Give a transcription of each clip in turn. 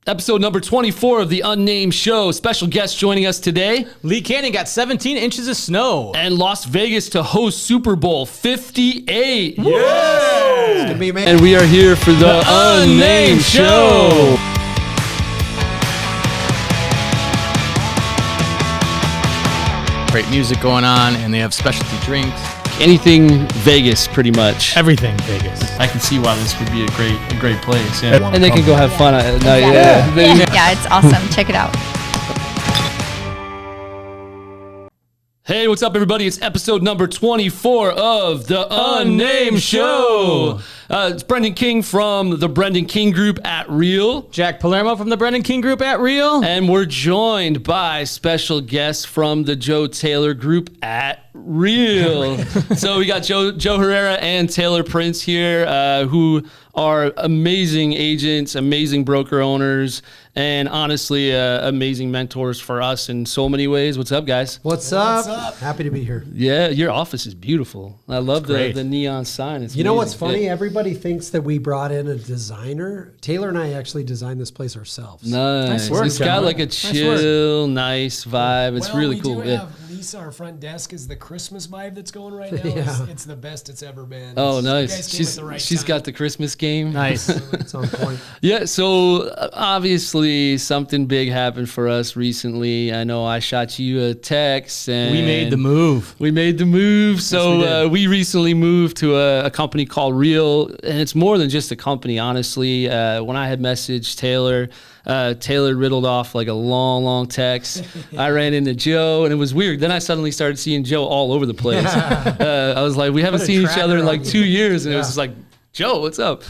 Episode number 24 of the Unnamed Show. Special guest joining us today. Lee Canyon got 17 inches of snow. And Las Vegas to host Super Bowl 58. Yes! It's gonna be amazing. And we are here for the Unnamed Show. Great music going on, and they have specialty drinks. Anything Vegas, pretty much. Everything Vegas. I can see why this would be a great place. Yeah. And they can go have fun at night. Yeah, it's awesome. Check it out. Hey, what's up, everybody? It's episode number 24 of the Unnamed Show. It's Brendan King from the Brendan King Group at Real. Jack Palermo from the Brendan King Group at Real. And we're joined by special guests from the Joe Taylor Group at Real. So we got Joe Herrera and Taylor Prince here, who are amazing agents, amazing broker owners, and honestly, amazing mentors for us in so many ways. What's up, guys? What's up? Happy to be here. Yeah, your office is beautiful. I love the neon sign. It's you know amazing. what's funny? Everybody thinks that we brought in a designer. Taylor and I actually designed this place ourselves. Nice. work, It's got gentlemen. like a chill, nice vibe. It's really we cool. Do have Lisa, our front desk, is the Christmas vibe that's going right now. Yeah. It's the best it's ever been. Oh, You nice. guys came at the right She's time. got the Christmas game. Nice. It's on point. Yeah, so obviously something big happened for us recently. I know I shot you a text, and We made the move. We made the move. So we did. we recently moved to a company called Real, and it's more than just a company, honestly. When I had messaged Taylor, Taylor riddled off like a long text. I ran into Joe, and it was weird. Then I suddenly started seeing Joe all over the place. I was like, we haven't Put a seen each tracker other in on like you. 2 years, and it was just like, Joe, what's up?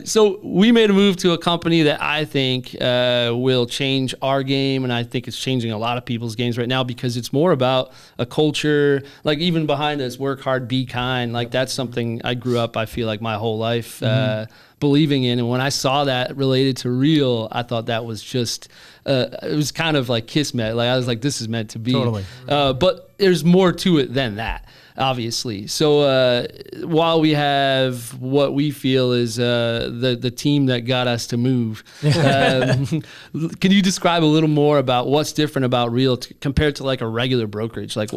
So we made a move to a company that I think will change our game, and I think it's changing a lot of people's games right now because it's more about a culture, like even behind us, work hard, be kind. Like that's something I grew up, I feel like my whole life believing in. And when I saw that related to Real, I thought that was just, it was kind of like kismet. Like I was like, this is meant to be. Totally. But there's more to it than that, obviously. So while we have what we feel is the team that got us to move, can you describe a little more about what's different about Real compared to like a regular brokerage? Like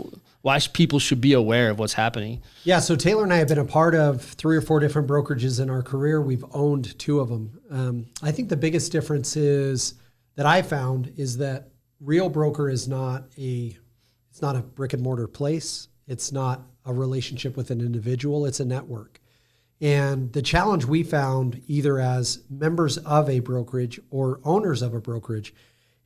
why people should be aware of what's happening? Yeah, so Taylor and I have been a part of 3 or 4 different brokerages in our career. We've owned 2 of them. I think the biggest difference is that I found is that Real Broker is not it's not a brick and mortar place. It's not a relationship with an individual. It's a network. And the challenge we found either as members of a brokerage or owners of a brokerage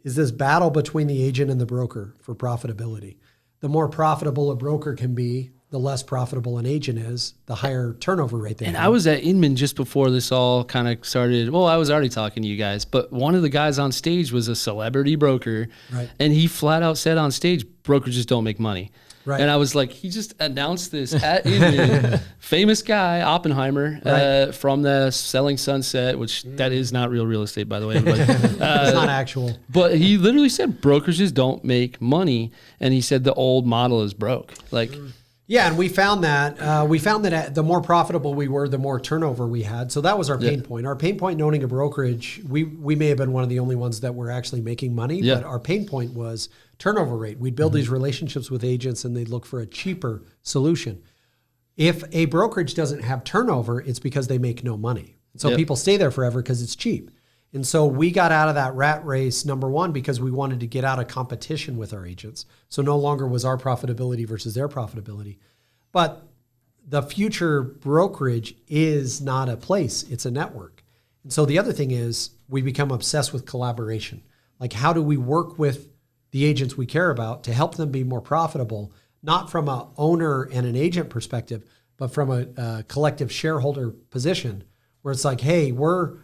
is this battle between the agent and the broker for profitability. The more profitable a broker can be, the less profitable an agent is, the higher turnover rate they have. And I was at Inman just before this all kind of started. Well, I was already talking to you guys, but one of the guys on stage was a celebrity broker. Right. And he flat out said on stage, brokerages don't make money. Right. And I was like, he just announced this at Inman. Famous guy, Oppenheimer, Right. from the Selling Sunset, which that is not real estate, by the way. But, It's not actual. but he literally said brokerages don't make money. And he said the old model is broke. Like, Yeah, and we found that the more profitable we were, the more turnover we had. So that was our pain point. Our pain point in owning a brokerage, we may have been one of the only ones that were actually making money, but our pain point was turnover rate. We'd build these relationships with agents and they'd look for a cheaper solution. If a brokerage doesn't have turnover, it's because they make no money. So people stay there forever because it's cheap. And so we got out of that rat race, number one, because we wanted to get out of competition with our agents. So no longer was our profitability versus their profitability. But the future brokerage is not a place, it's a network. And so the other thing is we become obsessed with collaboration. Like how do we work with the agents we care about to help them be more profitable, not from an owner and an agent perspective, but from a collective shareholder position where it's like, hey, we're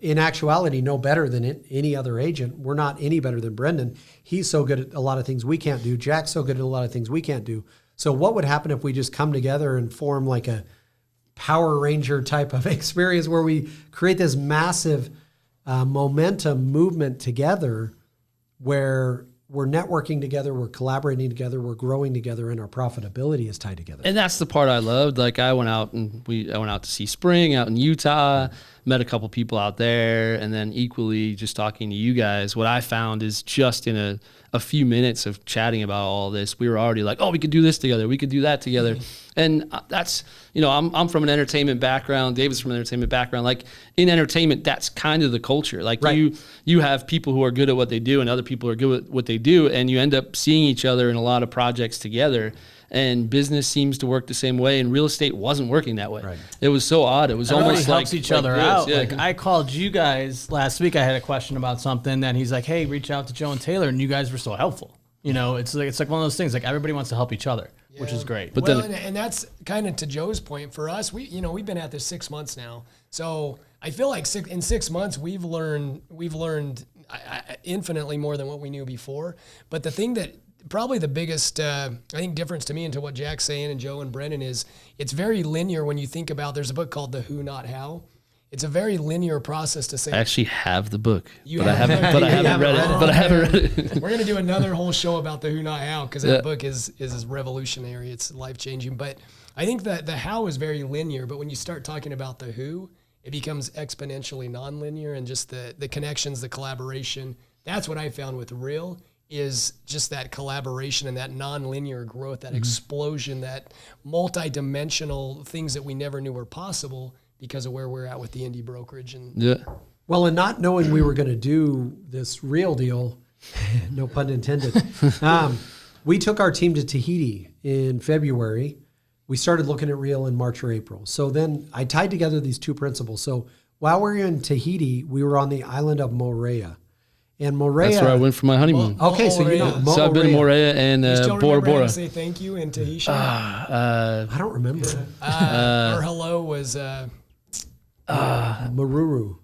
in actuality no better than any other agent. We're not any better than Brendan. He's so good at a lot of things we can't do. Jack's so good at a lot of things we can't do. So what would happen if we just come together and form like a Power Ranger type of experience where we create this massive momentum movement together where we're networking together, we're collaborating together, we're growing together, and our profitability is tied together. And that's the part I loved. Like I went out to see Spring out in Utah, met a couple people out there, and then equally just talking to you guys. What I found is just in a few minutes of chatting about all this, we were already like, oh, we could do this together, we could do that together. And that's, I'm from an entertainment background, David's from an entertainment background. Like in entertainment, that's kind of the culture. Like you have people who are good at what they do and other people are good at what they do, and you end up seeing each other in a lot of projects together. And business seems to work the same way, and real estate wasn't working that way. Right. It was so odd. It was almost helps like each other out. Yeah. Like I called you guys last week. I had a question about something, and he's like, "Hey, reach out to Joe and Taylor," and you guys were so helpful. It's like one of those things. Like everybody wants to help each other, which is great. But and that's kind of to Joe's point. For us, we've been at this 6 months now, so I feel like in 6 months we've learned infinitely more than what we knew before. But the thing that probably the biggest, I think, difference to me and to what Jack's saying and Joe and Brendan is it's very linear when you think about, there's a book called The Who, Not How. It's a very linear process to say. I actually have the book, but I haven't read it. We're going to do another whole show about The Who, Not How, because that book is revolutionary. It's life-changing. But I think that the how is very linear, but when you start talking about the who, it becomes exponentially non-linear, and just the connections, the collaboration. That's what I found with Real, is just that collaboration and that non-linear growth, that explosion, that multi-dimensional things that we never knew were possible because of where we're at with the indie brokerage. Well, and not knowing we were going to do this Real deal, no pun intended, we took our team to Tahiti in February. We started looking at Real in March or April. So then I tied together these two principles. So while we were in Tahiti, we were on the island of Moorea. And Moorea. That's where I went for my honeymoon. Okay, so you know. So I've been in Moorea and Bora Bora. How to say thank you in Tahitian? I don't remember. Or hello was Maruru.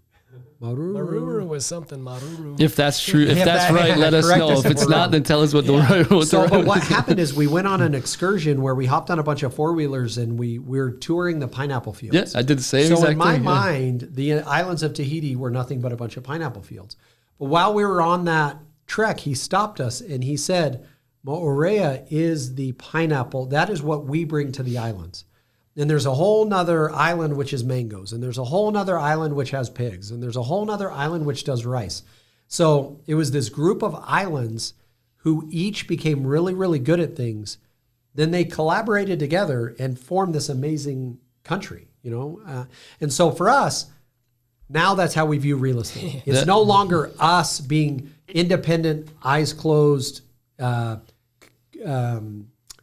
Maruru was something. Maruru. If that's true, if that's right, let us know. If it's not, then tell us what the right. But what happened is we went on an excursion where we hopped on a bunch of four-wheelers and we were touring the pineapple fields. Yes, I did the same. So in my mind, the islands of Tahiti were nothing but a bunch of pineapple fields. But while we were on that trek, he stopped us and he said, Moorea is the pineapple. That is what we bring to the islands. And there's a whole nother island which is mangoes. And there's a whole nother island which has pigs. And there's a whole nother island which does rice. So it was this group of islands who each became really, really good at things. Then they collaborated together and formed this amazing country, And so for us, now that's how we view real estate. It's no longer us being independent, eyes closed,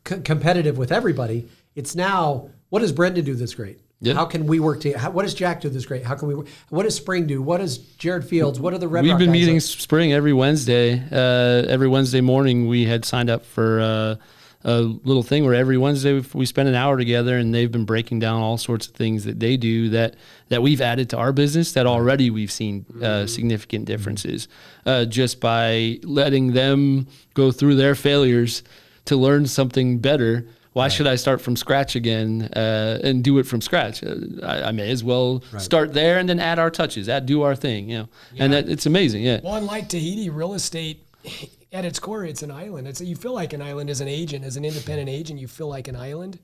competitive with everybody. It's now, what does Brendan do that's great? Yep. How can we work together? What does Jack do that's great? How can we work? What does Spring do? What does Jared Fields? What are the Red Rock guys? We've been meeting Spring every Wednesday. Every Wednesday morning we had signed up for a little thing where every Wednesday we spend an hour together, and they've been breaking down all sorts of things that they do that we've added to our business that already we've seen significant differences just by letting them go through their failures to learn something better. Why should I start from scratch again and do it from scratch? I may as well start there and then add our touches, do our thing, and it's amazing. Yeah. Well, unlike Tahiti, real estate, at its core, it's an island. You feel like an island as an agent, as an independent agent. You feel like an island.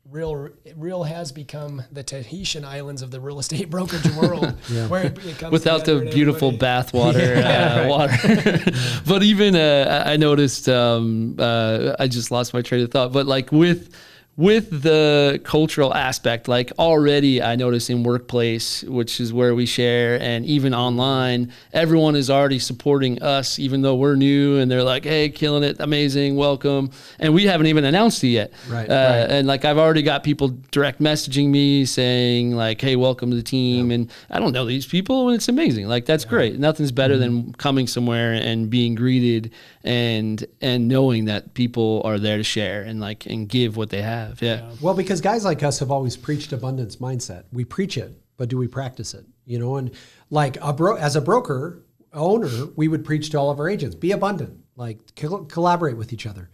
Real has become the Tahitian islands of the real estate brokerage world, where it comes without the beautiful bathwater water. But even I noticed, I just lost my train of thought. But like with the cultural aspect, like already I notice in workplace, which is where we share, and even online, everyone is already supporting us, even though we're new, and they're like, hey, killing it, amazing, welcome. And we haven't even announced it yet. Right. And like I've already got people direct messaging me saying like, hey, welcome to the team. And I don't know these people, and it's amazing. Like that's great. Nothing's better than coming somewhere and being greeted and knowing that people are there to share and give what they have. Yeah. Well, because guys like us have always preached abundance mindset. We preach it, but do we practice it? And like as a broker owner, we would preach to all of our agents, be abundant, like collaborate with each other.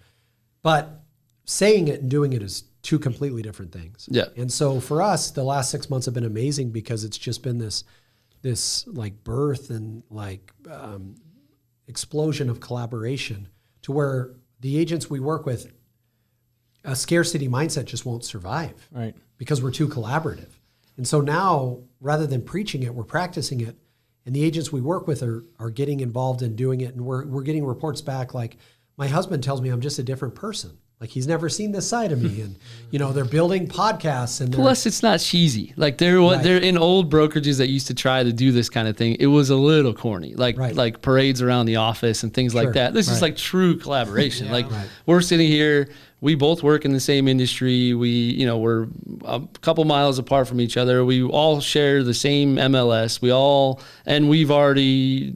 But saying it and doing it is two completely different things. Yeah. And so for us, the last 6 months have been amazing because it's just been this like birth and like explosion of collaboration to where the agents we work with, a scarcity mindset just won't survive. Right. Because we're too collaborative. And so now, rather than preaching it, we're practicing it. And the agents we work with are getting involved in doing it. And we're getting reports back like, my husband tells me I'm just a different person. Like he's never seen this side of me. And, you know, they're building podcasts. And plus it's not cheesy. Like they're in old brokerages that used to try to do this kind of thing. It was a little corny, like parades around the office and things like that. This is like true collaboration. We're sitting here, we both work in the same industry. We're a couple miles apart from each other. We all share the same MLS. We've already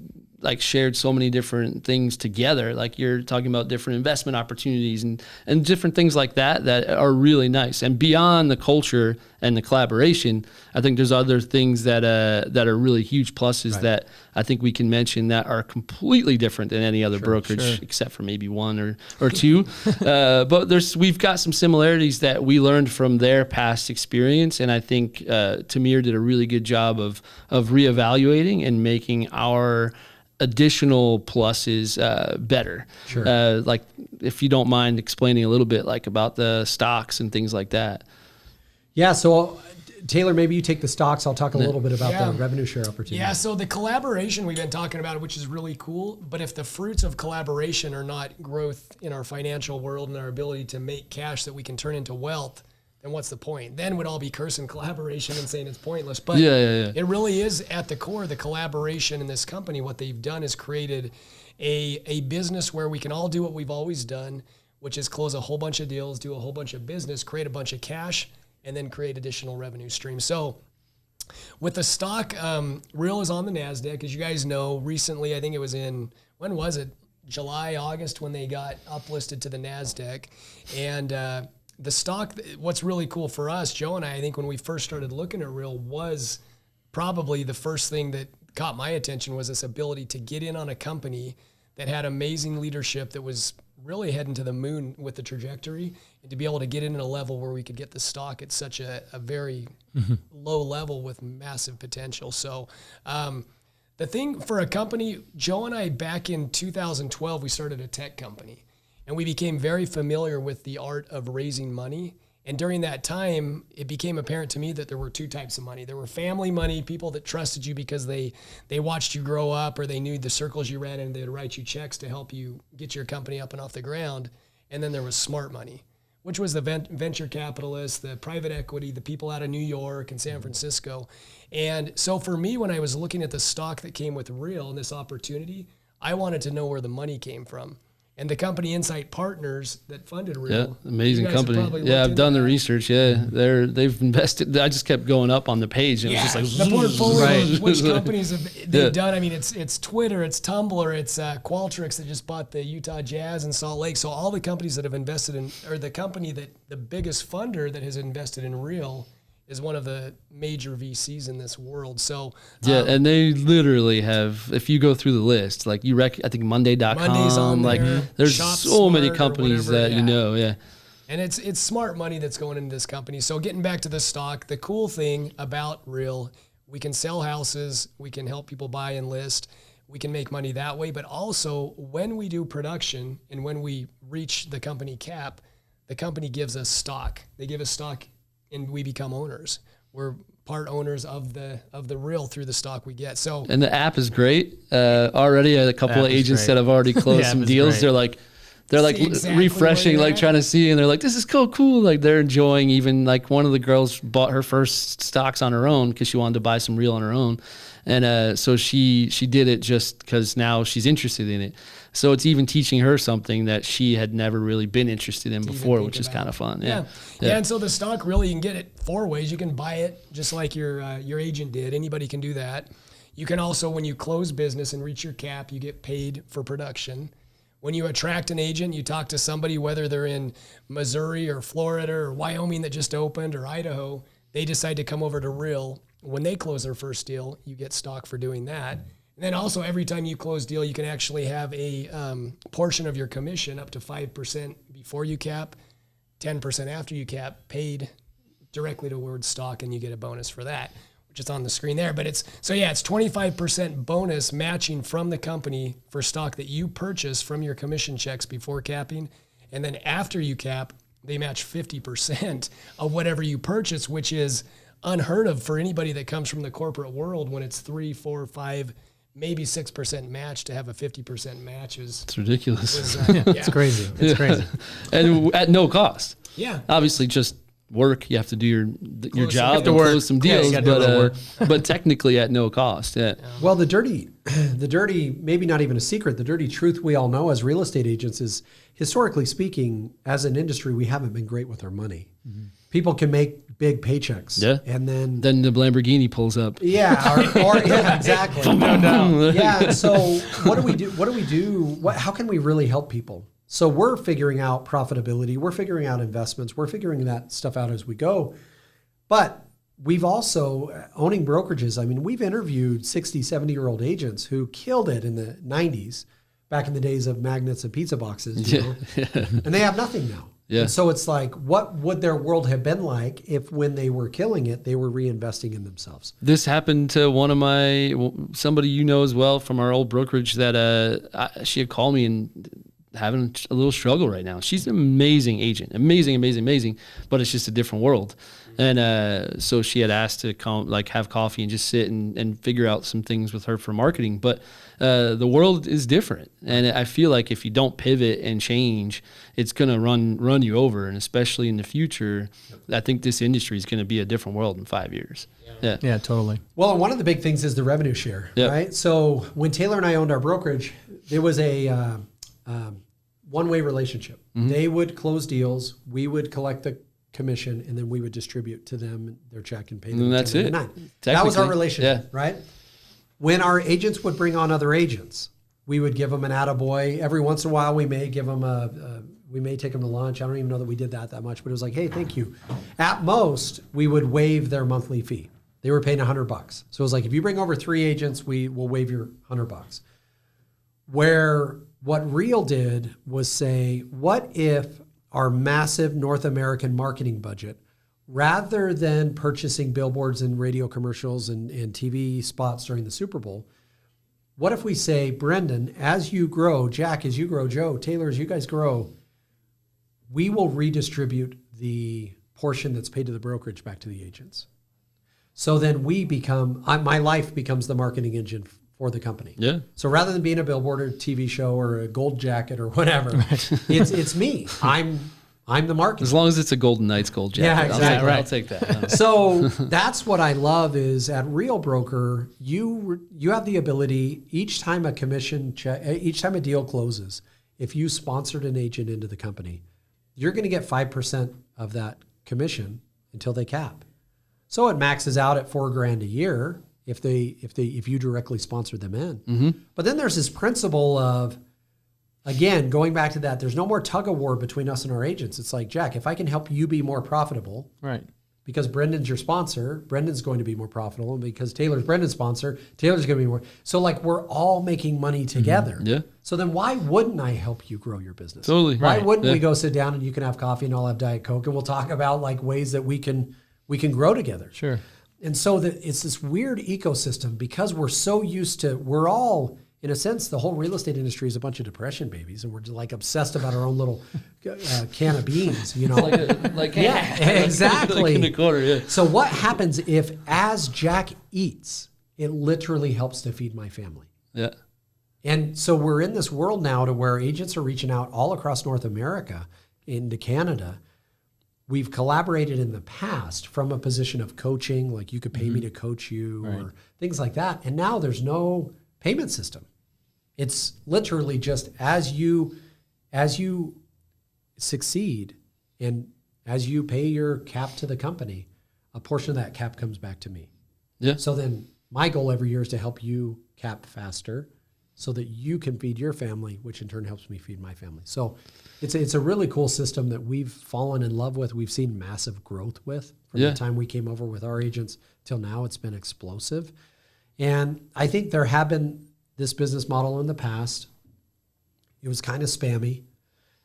shared so many different things together. Like you're talking about different investment opportunities and different things like that are really nice. And beyond the culture and the collaboration, I think there's other things that are really huge pluses that I think we can mention that are completely different than any other brokerage, except for maybe one or two. But we've got some similarities that we learned from their past experience. And I think Tamir did a really good job of reevaluating and making our additional pluses better. Like if you don't mind explaining a little bit about the stocks and things like that. Yeah, so Taylor, maybe you take the stocks. I'll talk a little bit about the revenue share opportunity. Yeah, so the collaboration we've been talking about, which is really cool, but if the fruits of collaboration are not growth in our financial world and our ability to make cash that we can turn into wealth, then what's the point? Then we'd all be cursing collaboration and saying it's pointless. But it really is at the core, the collaboration in this company. What they've done is created a business where we can all do what we've always done, which is close a whole bunch of deals, do a whole bunch of business, create a bunch of cash, and then create additional revenue streams. So with the stock, Real is on the NASDAQ. As you guys know, recently, I think it was when was it? July, August, when they got uplisted to the NASDAQ. And the stock, what's really cool for us, Joe and I think when we first started looking at Real, was probably the first thing that caught my attention was this ability to get in on a company that had amazing leadership that was really heading to the moon with the trajectory, and to be able to get in at a level where we could get the stock at such a very low level with massive potential. So the thing for a company, Joe and I, back in 2012, we started a tech company. And we became very familiar with the art of raising money. And during that time, it became apparent to me that there were two types of money. There were family money, people that trusted you because they watched you grow up or they knew the circles you ran in, they'd write you checks to help you get your company up and off the ground. And then there was smart money, which was the venture capitalists, the private equity, the people out of New York and San Francisco. And so for me, when I was looking at the stock that came with Real and this opportunity, I wanted to know where the money came from. And the company Insight Partners that funded Real. Yeah, amazing company. Yeah, I've done the research. Yeah, they've invested. I just kept going up on the page. And it was just the portfolio, which companies have they've done. I mean, it's Twitter, it's Tumblr, it's Qualtrics that just bought the Utah Jazz in Salt Lake. So all the companies that have invested in, or the company that the biggest funder that has invested in Real is one of the major VCs in this world. So and they literally have, if you go through the list, I think Monday.com, Monday's on there, there's Shop so many Smart companies that you know, And it's smart money that's going into this company. So getting back to the stock, the cool thing about Real, we can sell houses, we can help people buy and list, we can make money that way. But also when we do production and when we reach the company cap, the company gives us stock. They give us stock and we become owners. We're part owners of the Real through the stock we get. So and the app is great. Already a couple of agents that have already closed some deals. Great. They're like refreshing, trying to see, and they're like, this is cool. Like they're enjoying. Even like one of the girls bought her first stocks on her own because she wanted to buy some Real on her own. And so she did it just because now she's interested in it. So it's even teaching her something that she had never really been interested in before, which is kind of fun. Yeah. And so the stock, really, you can get it 4 ways. You can buy it just like your agent did. Anybody can do that. You can also, when you close business and reach your cap, you get paid for production. When you attract an agent, you talk to somebody, whether they're in Missouri or Florida or Wyoming that just opened or Idaho, they decide to come over to Real. When they close their first deal, you get stock for doing that. And then also every time you close deal, you can actually have a portion of your commission up to 5% before you cap, 10% after you cap, paid directly towards stock, and you get a bonus for that. which is on the screen there. But it's 25% bonus matching from the company for stock that you purchase from your commission checks before capping. And then after you cap, they match 50% of whatever you purchase, which is unheard of for anybody that comes from the corporate world when it's 3, 4, 5, maybe 6% match. To have a 50% match it's ridiculous. It's crazy. It's crazy. And at no cost. Yeah. Obviously just work. You have to do your job and close some Yeah, deals, you gotta do work. but technically at no cost. Yeah. Well, the dirty, maybe not even a secret, the dirty truth we all know as real estate agents is, historically speaking, as an industry, we haven't been great with our money. People can make big paychecks. Yeah. And then the Lamborghini pulls up. yeah, yeah, exactly. Yeah. So what do we do? How can we really help people? So we're figuring out profitability. We're figuring out investments. We're figuring that stuff out as we go. But we've also, owning brokerages, I mean, we've interviewed 60, 70-year-old agents who killed it in the 90s, back in the days of magnets and pizza boxes, you know? And they have nothing now. Yeah. And so it's like, what would their world have been like if when they were killing it, they were reinvesting in themselves? This happened to somebody you know as well from our old brokerage that she had called me and having a little struggle right now. She's an amazing agent, amazing, but it's just a different world. And so she had asked to come, like, have coffee and just sit and figure out some things with her for marketing. But the world is different, and I feel like if you don't pivot and change, it's gonna run you over. And especially in the future, I think this industry is gonna be a different world in 5 years. Yeah, totally. Well, and one of the big things is the revenue share, right? So when Taylor and I owned our brokerage, there was a one-way relationship. They would close deals, we would collect the commission, and then we would distribute to them their check and pay them. And that's it. That was our relationship, right? When our agents would bring on other agents, we would give them an attaboy. Every once in a while, we may give them we may take them to lunch. I don't even know that we did that much, but it was like, hey, thank you. At most, we would waive their monthly fee. They were paying $100. So it was like, if you bring over 3 agents, we will waive your $100. Where what Real did was say, what if our massive North American marketing budget, rather than purchasing billboards and radio commercials and TV spots during the Super Bowl, what if we say, Brendan, as you grow, Jack, as you grow, Joe, Taylor, as you guys grow, we will redistribute the portion that's paid to the brokerage back to the agents. So then we become, my life becomes the marketing engine for the company. Yeah. So rather than being a billboard or a TV show or a gold jacket or whatever, it's me. I'm the marketing. As long as it's a Golden Knights gold jacket. Yeah, exactly. I'll take that. So that's what I love is at Real Broker, you have the ability each time a deal closes, if you sponsored an agent into the company, you're going to get 5% of that commission until they cap. So it maxes out at $4,000 a year if you directly sponsor them in. But then there's this principle of, again, going back to that, there's no more tug of war between us and our agents. It's like, Jack, if I can help you be more profitable, right? Because Brendan's your sponsor, Brendan's going to be more profitable, and because Taylor's Brendan's sponsor, Taylor's going to be more. So like we're all making money together. Yeah. So then why wouldn't I help you grow your business? Totally. Why wouldn't we go sit down and you can have coffee and I'll have Diet Coke and we'll talk about like ways that we can grow together. Sure. And so it's this weird ecosystem because we're so used to, we're all, in a sense, the whole real estate industry is a bunch of depression babies, and we're just like obsessed about our own little can of beans, you know? Yeah, exactly. Like in the corner, yeah. So what happens if, as Jack eats, it literally helps to feed my family? Yeah. And so we're in this world now to where agents are reaching out all across North America into Canada. We've collaborated in the past from a position of coaching, like you could pay me to coach you or things like that. And now there's no payment system. It's literally just as you succeed and as you pay your cap to the company, a portion of that cap comes back to me. Yeah. So then my goal every year is to help you cap faster so that you can feed your family, which in turn helps me feed my family. So it's a really cool system that we've fallen in love with. We've seen massive growth with from the time we came over with our agents till now. It's been explosive. And I think there have been this business model in the past. It was kind of spammy.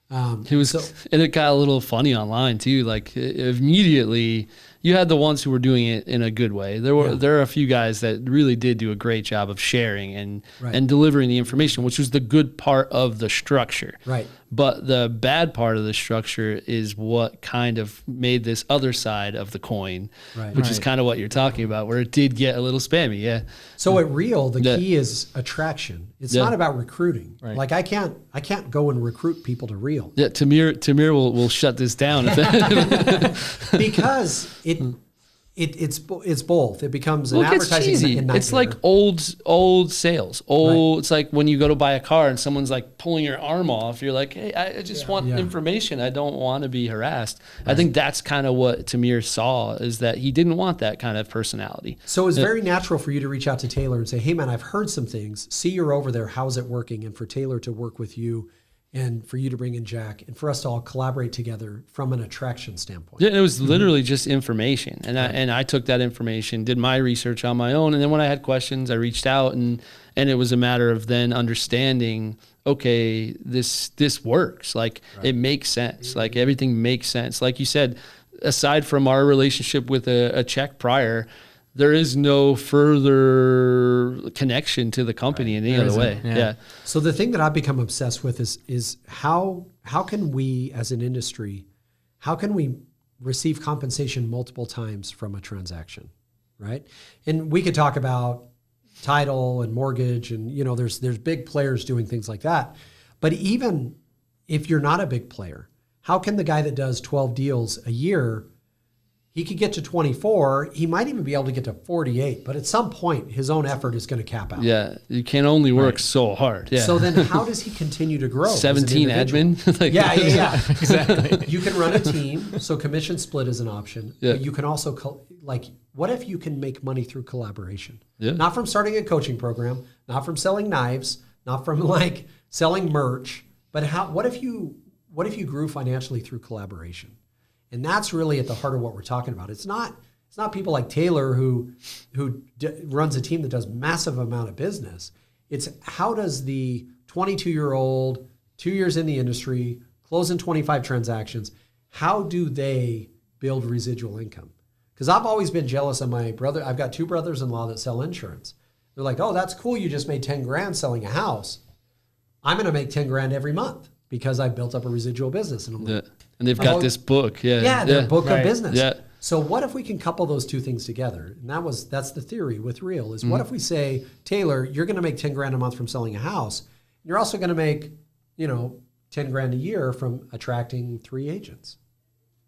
And it got a little funny online too. Like immediately you had the ones who were doing it in a good way. There are a few guys that really did do a great job of sharing and delivering the information, which was the good part of the structure. Right. But the bad part of the structure is what kind of made this other side of the coin, which is kind of what you're talking about, where it did get a little spammy. Yeah. So at Real, the key is attraction. It's not about recruiting. Right. Like I can't go and recruit people to Real. Yeah. Tamir will shut this down because it's both. It becomes an advertising it's cheesy. It's like old sales. It's like when you go to buy a car and someone's like pulling your arm off. You're like, hey, I just want information. I don't want to be harassed. Right. I think that's kind of what Tamir saw, is that he didn't want that kind of personality. So it's very natural for you to reach out to Taylor and say, hey man, I've heard some things. See, you're over there. How's it working? And for Taylor to work with you, and for you to bring in Jack, and for us to all collaborate together from an attraction standpoint. Yeah, it was literally just information. And I took that information, did my research on my own, and then when I had questions, I reached out, and it was a matter of then understanding, okay, this works. Like, it makes sense. Like, everything makes sense. Like you said, aside from our relationship with a check prior, there is no further connection to the company in any other way. Yeah. So the thing that I've become obsessed with is how can we as an industry, how can we receive compensation multiple times from a transaction, right? And we could talk about title and mortgage, and there's big players doing things like that. But even if you're not a big player, how can the guy that does 12 deals a year, he could get to 24. He might even be able to get to 48. But at some point, his own effort is going to cap out. Yeah, you can only work so hard. Yeah. So then how does he continue to grow? 17 admin? Yeah. Exactly. You can run a team. So commission split is an option. Yeah. But you can also, what if you can make money through collaboration? Yeah. Not from starting a coaching program, not from selling knives, not from selling merch, but what if you grew financially through collaboration? And that's really at the heart of what we're talking about. It's not people like Taylor who runs a team that does massive amount of business. It's how does the 22-year-old, 2 years in the industry, closing 25 transactions, how do they build residual income? Because I've always been jealous of my brother. I've got 2 brothers-in-law that sell insurance. They're like, oh, that's cool. You just made 10 grand selling a house. I'm going to make 10 grand every month because I built up a residual business. And I'm like, and they've got this book. Their book of business. Yeah. So what if we can couple those two things together? And that's the theory with Real is what if we say, Taylor, you're going to make 10 grand a month from selling a house. You're also going to make, 10 grand a year from attracting 3 agents.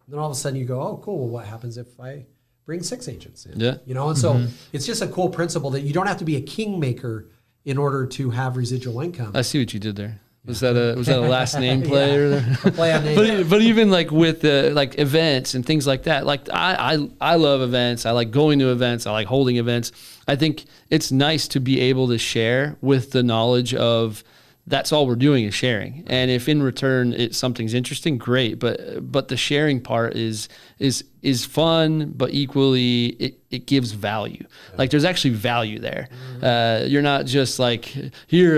And then all of a sudden you go, oh, cool. Well, what happens if I bring 6 agents in? Yeah. And so it's just a cool principle that you don't have to be a kingmaker in order to have residual income. I see what you did there. Was that a last name play or a play on name? But even with events and things like that, I love events. I like going to events. I like holding events. I think it's nice to be able to share with the knowledge of that's all we're doing is sharing. And if in return something's interesting, great. But the sharing part is fun, but equally it gives value. Like there's actually value there. You're not just like here,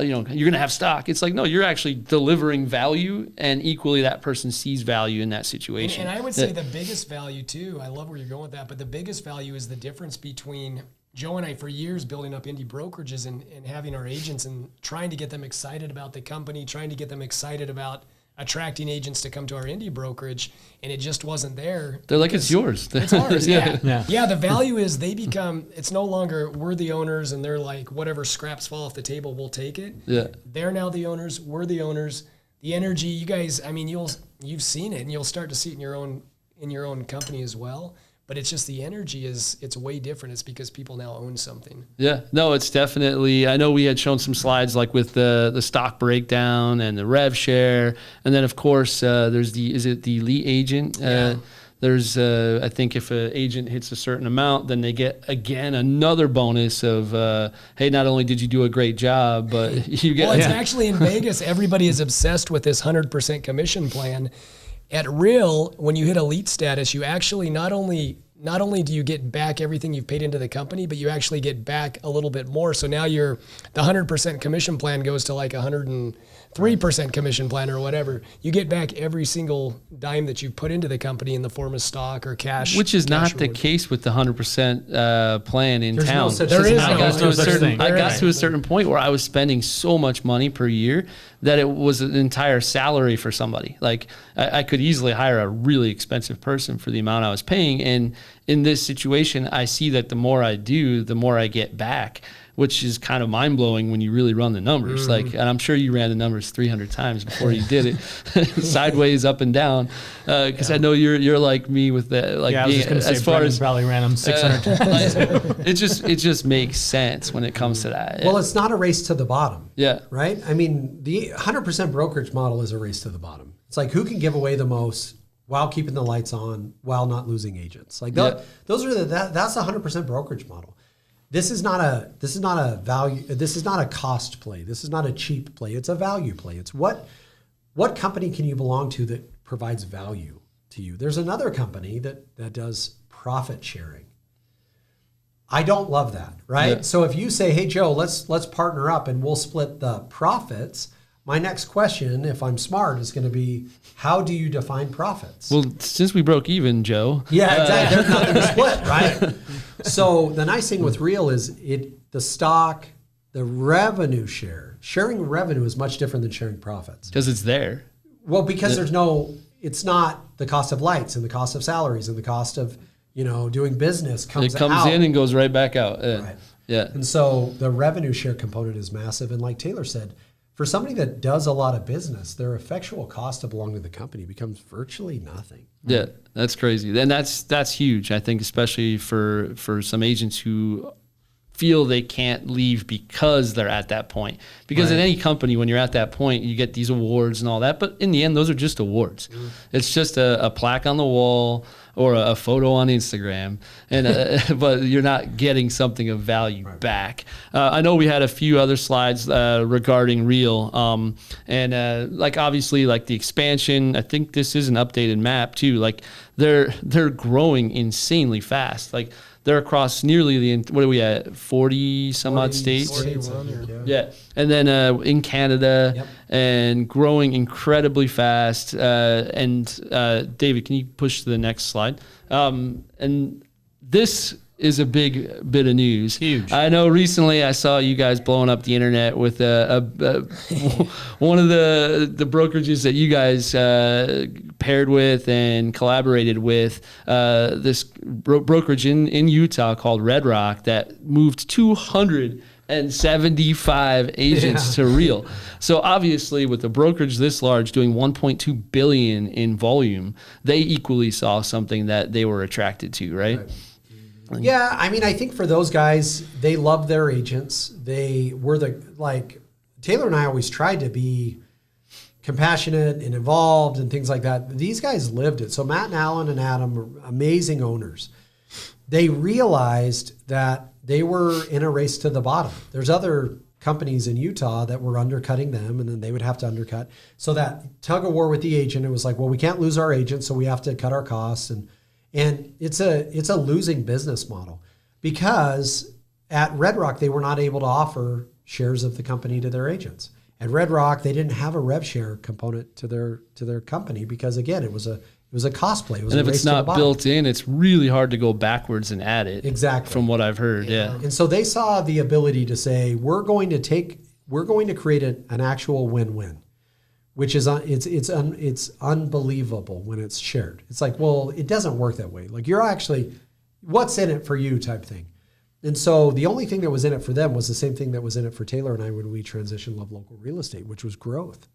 you're gonna have stock. It's like no, you're actually delivering value, and equally that person sees value in that situation. And I would say the biggest value too. I love where you're going with that, but the biggest value is the difference between Joe and I, for years, building up indie brokerages and having our agents and trying to get them excited about the company, trying to get them excited about attracting agents to come to our indie brokerage, and it just wasn't there. They're like, it's yours. It's ours, yeah. The value is it's no longer we're the owners and they're like, whatever scraps fall off the table, we'll take it. Yeah. They're now the owners, we're the owners. The energy, you guys, you've seen it, and you'll start to see it in your own company as well. But it's just the energy it's way different. It's because people now own something. Yeah, no, it's definitely, I know we had shown some slides like with the stock breakdown and the rev share. And then of course, there's is it the elite agent? There's, I think if an agent hits a certain amount, then they get, again, another bonus of, hey, not only did you do a great job, but you get... Well, it's actually in Vegas, everybody is obsessed with this 100% commission plan. At Real, when you hit elite status, you actually not only not only do you get back everything you've paid into the company, but you actually get back a little bit more. So now the 100% commission plan goes to like 103% commission plan or whatever. You get back every single dime that you put into the company in the form of stock or cash. Which is not the case with the 100% plan in There's town. no such There thing. is I no got to a such certain, thing. I got Right. to a certain point where I was spending so much money per year that it was an entire salary for somebody. Like I could easily hire a really expensive person for the amount I was paying. And in this situation, I see that the more I do, the more I get back, which is kind of mind blowing when you really run the numbers. Like, and I'm sure you ran the numbers 300 times before you did it, sideways, up and down. Cause I know you're like me with that. Like, Yeah, I was just going to say, as far Brendan as probably ran them 600 times. it just makes sense when it comes to that. Well, it's not a race to the bottom. Yeah. Right? I mean, the 100% brokerage model is a race to the bottom. It's like who can give away the most while keeping the lights on, while not losing agents. Like those are that's the 100% brokerage model. This is not a value. This is not a cost play. This is not a cheap play. It's a value play. It's what company can you belong to that provides value to you? There's another company that does profit sharing. I don't love that, right? Yeah. So if you say, "Hey Joe, let's partner up and we'll split the profits," my next question, if I'm smart, is going to be, how do you define profits? Well, since we broke even, Joe. Yeah, exactly. There's nothing to split, right? So the nice thing with Real is the stock, the revenue share. Sharing revenue is much different than sharing profits. Because it's there. Well, because it's not the cost of lights and the cost of salaries and the cost of, doing business comes out. In and goes right back out. Right. Yeah. And so the revenue share component is massive. And like Taylor said, for somebody that does a lot of business, their effectual cost to belong to the company becomes virtually nothing. Yeah, that's crazy. And that's huge, I think, especially for some agents who feel they can't leave because they're at that point. Because in any company, when you're at that point, you get these awards and all that. But in the end, those are just awards. It's just a plaque on the wall or a photo on Instagram, and but you're not getting something of value back. I know we had a few other slides regarding Real, and like obviously like the expansion. I think this is an updated map too. Like they're growing insanely fast. Like they're across nearly what are we at? 40 some odd states. 41, Yeah. And then in Canada, Yep. and growing incredibly fast. And David, can you push to the next slide? And this is a big bit of news. Huge. I know recently I saw you guys blowing up the internet with one of the brokerages that you guys paired with and collaborated with, this brokerage in Utah called Red Rock that moved 275 agents to Real. So obviously with a brokerage this large doing 1.2 billion in volume, they equally saw something that they were attracted to, right? Yeah, I mean, I think for those guys, they love their agents. They were Taylor and I always tried to be compassionate and involved and things like that. These guys lived it. So Matt and Alan and Adam are amazing owners. They realized that they were in a race to the bottom. There's other companies in Utah that were undercutting them, and then they would have to undercut. So that tug of war with the agent, it was like, well, we can't lose our agent, so we have to cut our costs. And it's a losing business model because at Red Rock, they were not able to offer shares of the company to their agents. At Red Rock, they didn't have a rev share component to their company because, again, it was a cost play. It was And a if race it's to the not bottom. built in, it's really hard to go backwards and add it. Exactly. From what I've heard, yeah. And so they saw the ability to say, we're going to create an actual win-win, which is it's unbelievable when it's shared. It's like, well, it doesn't work that way. Like you're actually, what's in it for you type thing. And so the only thing that was in it for them was the same thing that was in it for Taylor and I when we transitioned Love Local Real Estate, which was growth.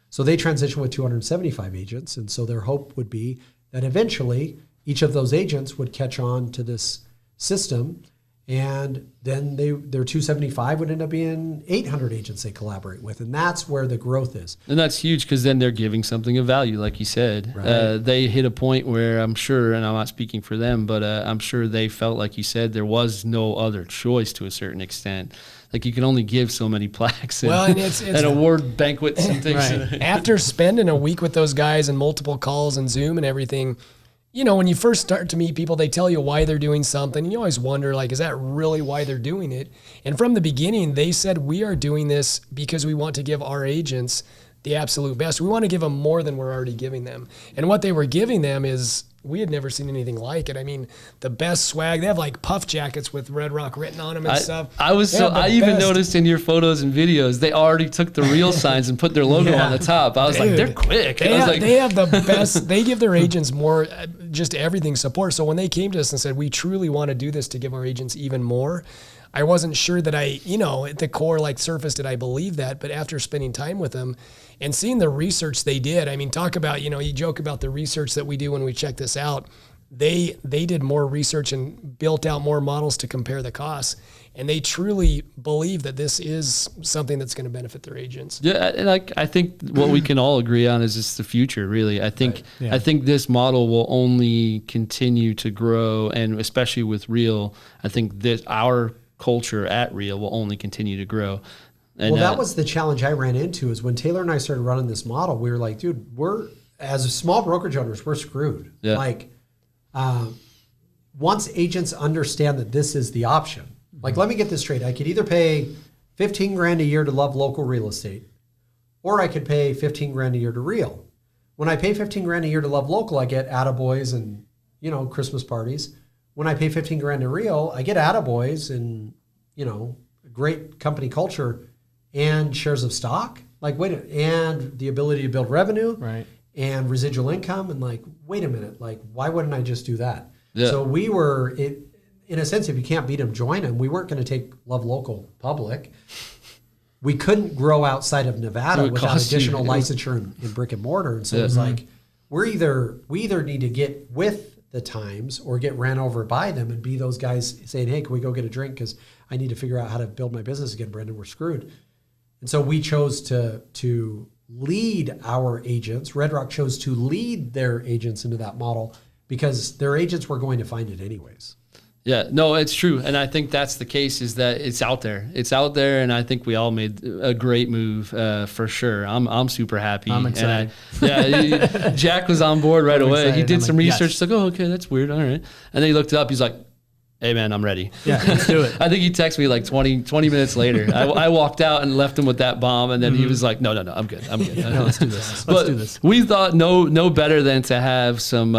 So they transitioned with 275 agents. And so their hope would be that eventually each of those agents would catch on to this system. And then their 275 would end up being 800 agents they collaborate with. And that's where the growth is. And that's huge because then they're giving something of value, like you said. Right. They hit a point where I'm sure, and I'm not speaking for them, but I'm sure they felt, like you said, there was no other choice to a certain extent. Like you can only give so many plaques and, Well, and it's and award banquets and things. Right. After spending a week with those guys and multiple calls and Zoom and everything, you know, when you first start to meet people, they tell you why they're doing something. And you always wonder, like, is that really why they're doing it? And from the beginning, they said, we are doing this because we want to give our agents the absolute best. We want to give them more than we're already giving them. And what they were giving them is, we had never seen anything like it. I mean, the best swag. They have like puff jackets with Red Rock written on them and stuff. I even noticed in your photos and videos, they already took the real signs and put their logo on the top. I was like, they're quick. They have the best. They give their agents more, just everything support. So when they came to us and said, we truly want to do this to give our agents even more, I wasn't sure that I, you know, at the core, like surface, did I believe that? But after spending time with them and seeing the research they did, I mean, talk about, you know, you joke about the research that we do when we check this out. They did more research and built out more models to compare the costs. And they truly believe that this is something that's going to benefit their agents. Yeah, and I think what we can all agree on is just the future, really. I think I think this model will only continue to grow, and especially with Real, I think that our culture at Real will only continue to grow. And well, that was the challenge I ran into, is when Taylor and I started running this model, we were like, dude, we're, as small brokerage owners, we're screwed. Yeah. Like, once agents understand that this is the option, like, let me get this straight. I could either pay 15 grand a year to Love Local Real Estate, or I could pay 15 grand a year to Real. When I pay 15 grand a year to Love Local, I get attaboys and, you know, Christmas parties. When I pay 15 grand to Real, I get attaboys and, you know, great company culture and shares of stock. Like, and the ability to build revenue, right, and residual income. And like, wait a minute, like, why wouldn't I just do that? Yeah. So we were, in a sense, if you can't beat them, join them. We weren't going to take Love Local public. We couldn't grow outside of Nevada without additional licensure in brick and mortar. And so it was like, we either need to get with the times or get ran over by them and be those guys saying, hey, can we go get a drink? Because I need to figure out how to build my business again, Brendan. We're screwed. And so we chose to lead our agents. Red Rock chose to lead their agents into that model because their agents were going to find it anyways. Yeah, no, it's true. And I think that's the case, is that it's out there. It's out there, and I think we all made a great move for sure. I'm super happy. I'm excited. And Jack was on board right away. excited. He did some research. Yes. He's like, oh, okay, that's weird. All right. And then he looked it up. He's like, hey, man, I'm ready. Yeah, let's do it. I think he texted me like 20 minutes later. I walked out and left him with that bomb, and then he was like, no, I'm good. No, let's do this. Let's do this. We thought no better than to have some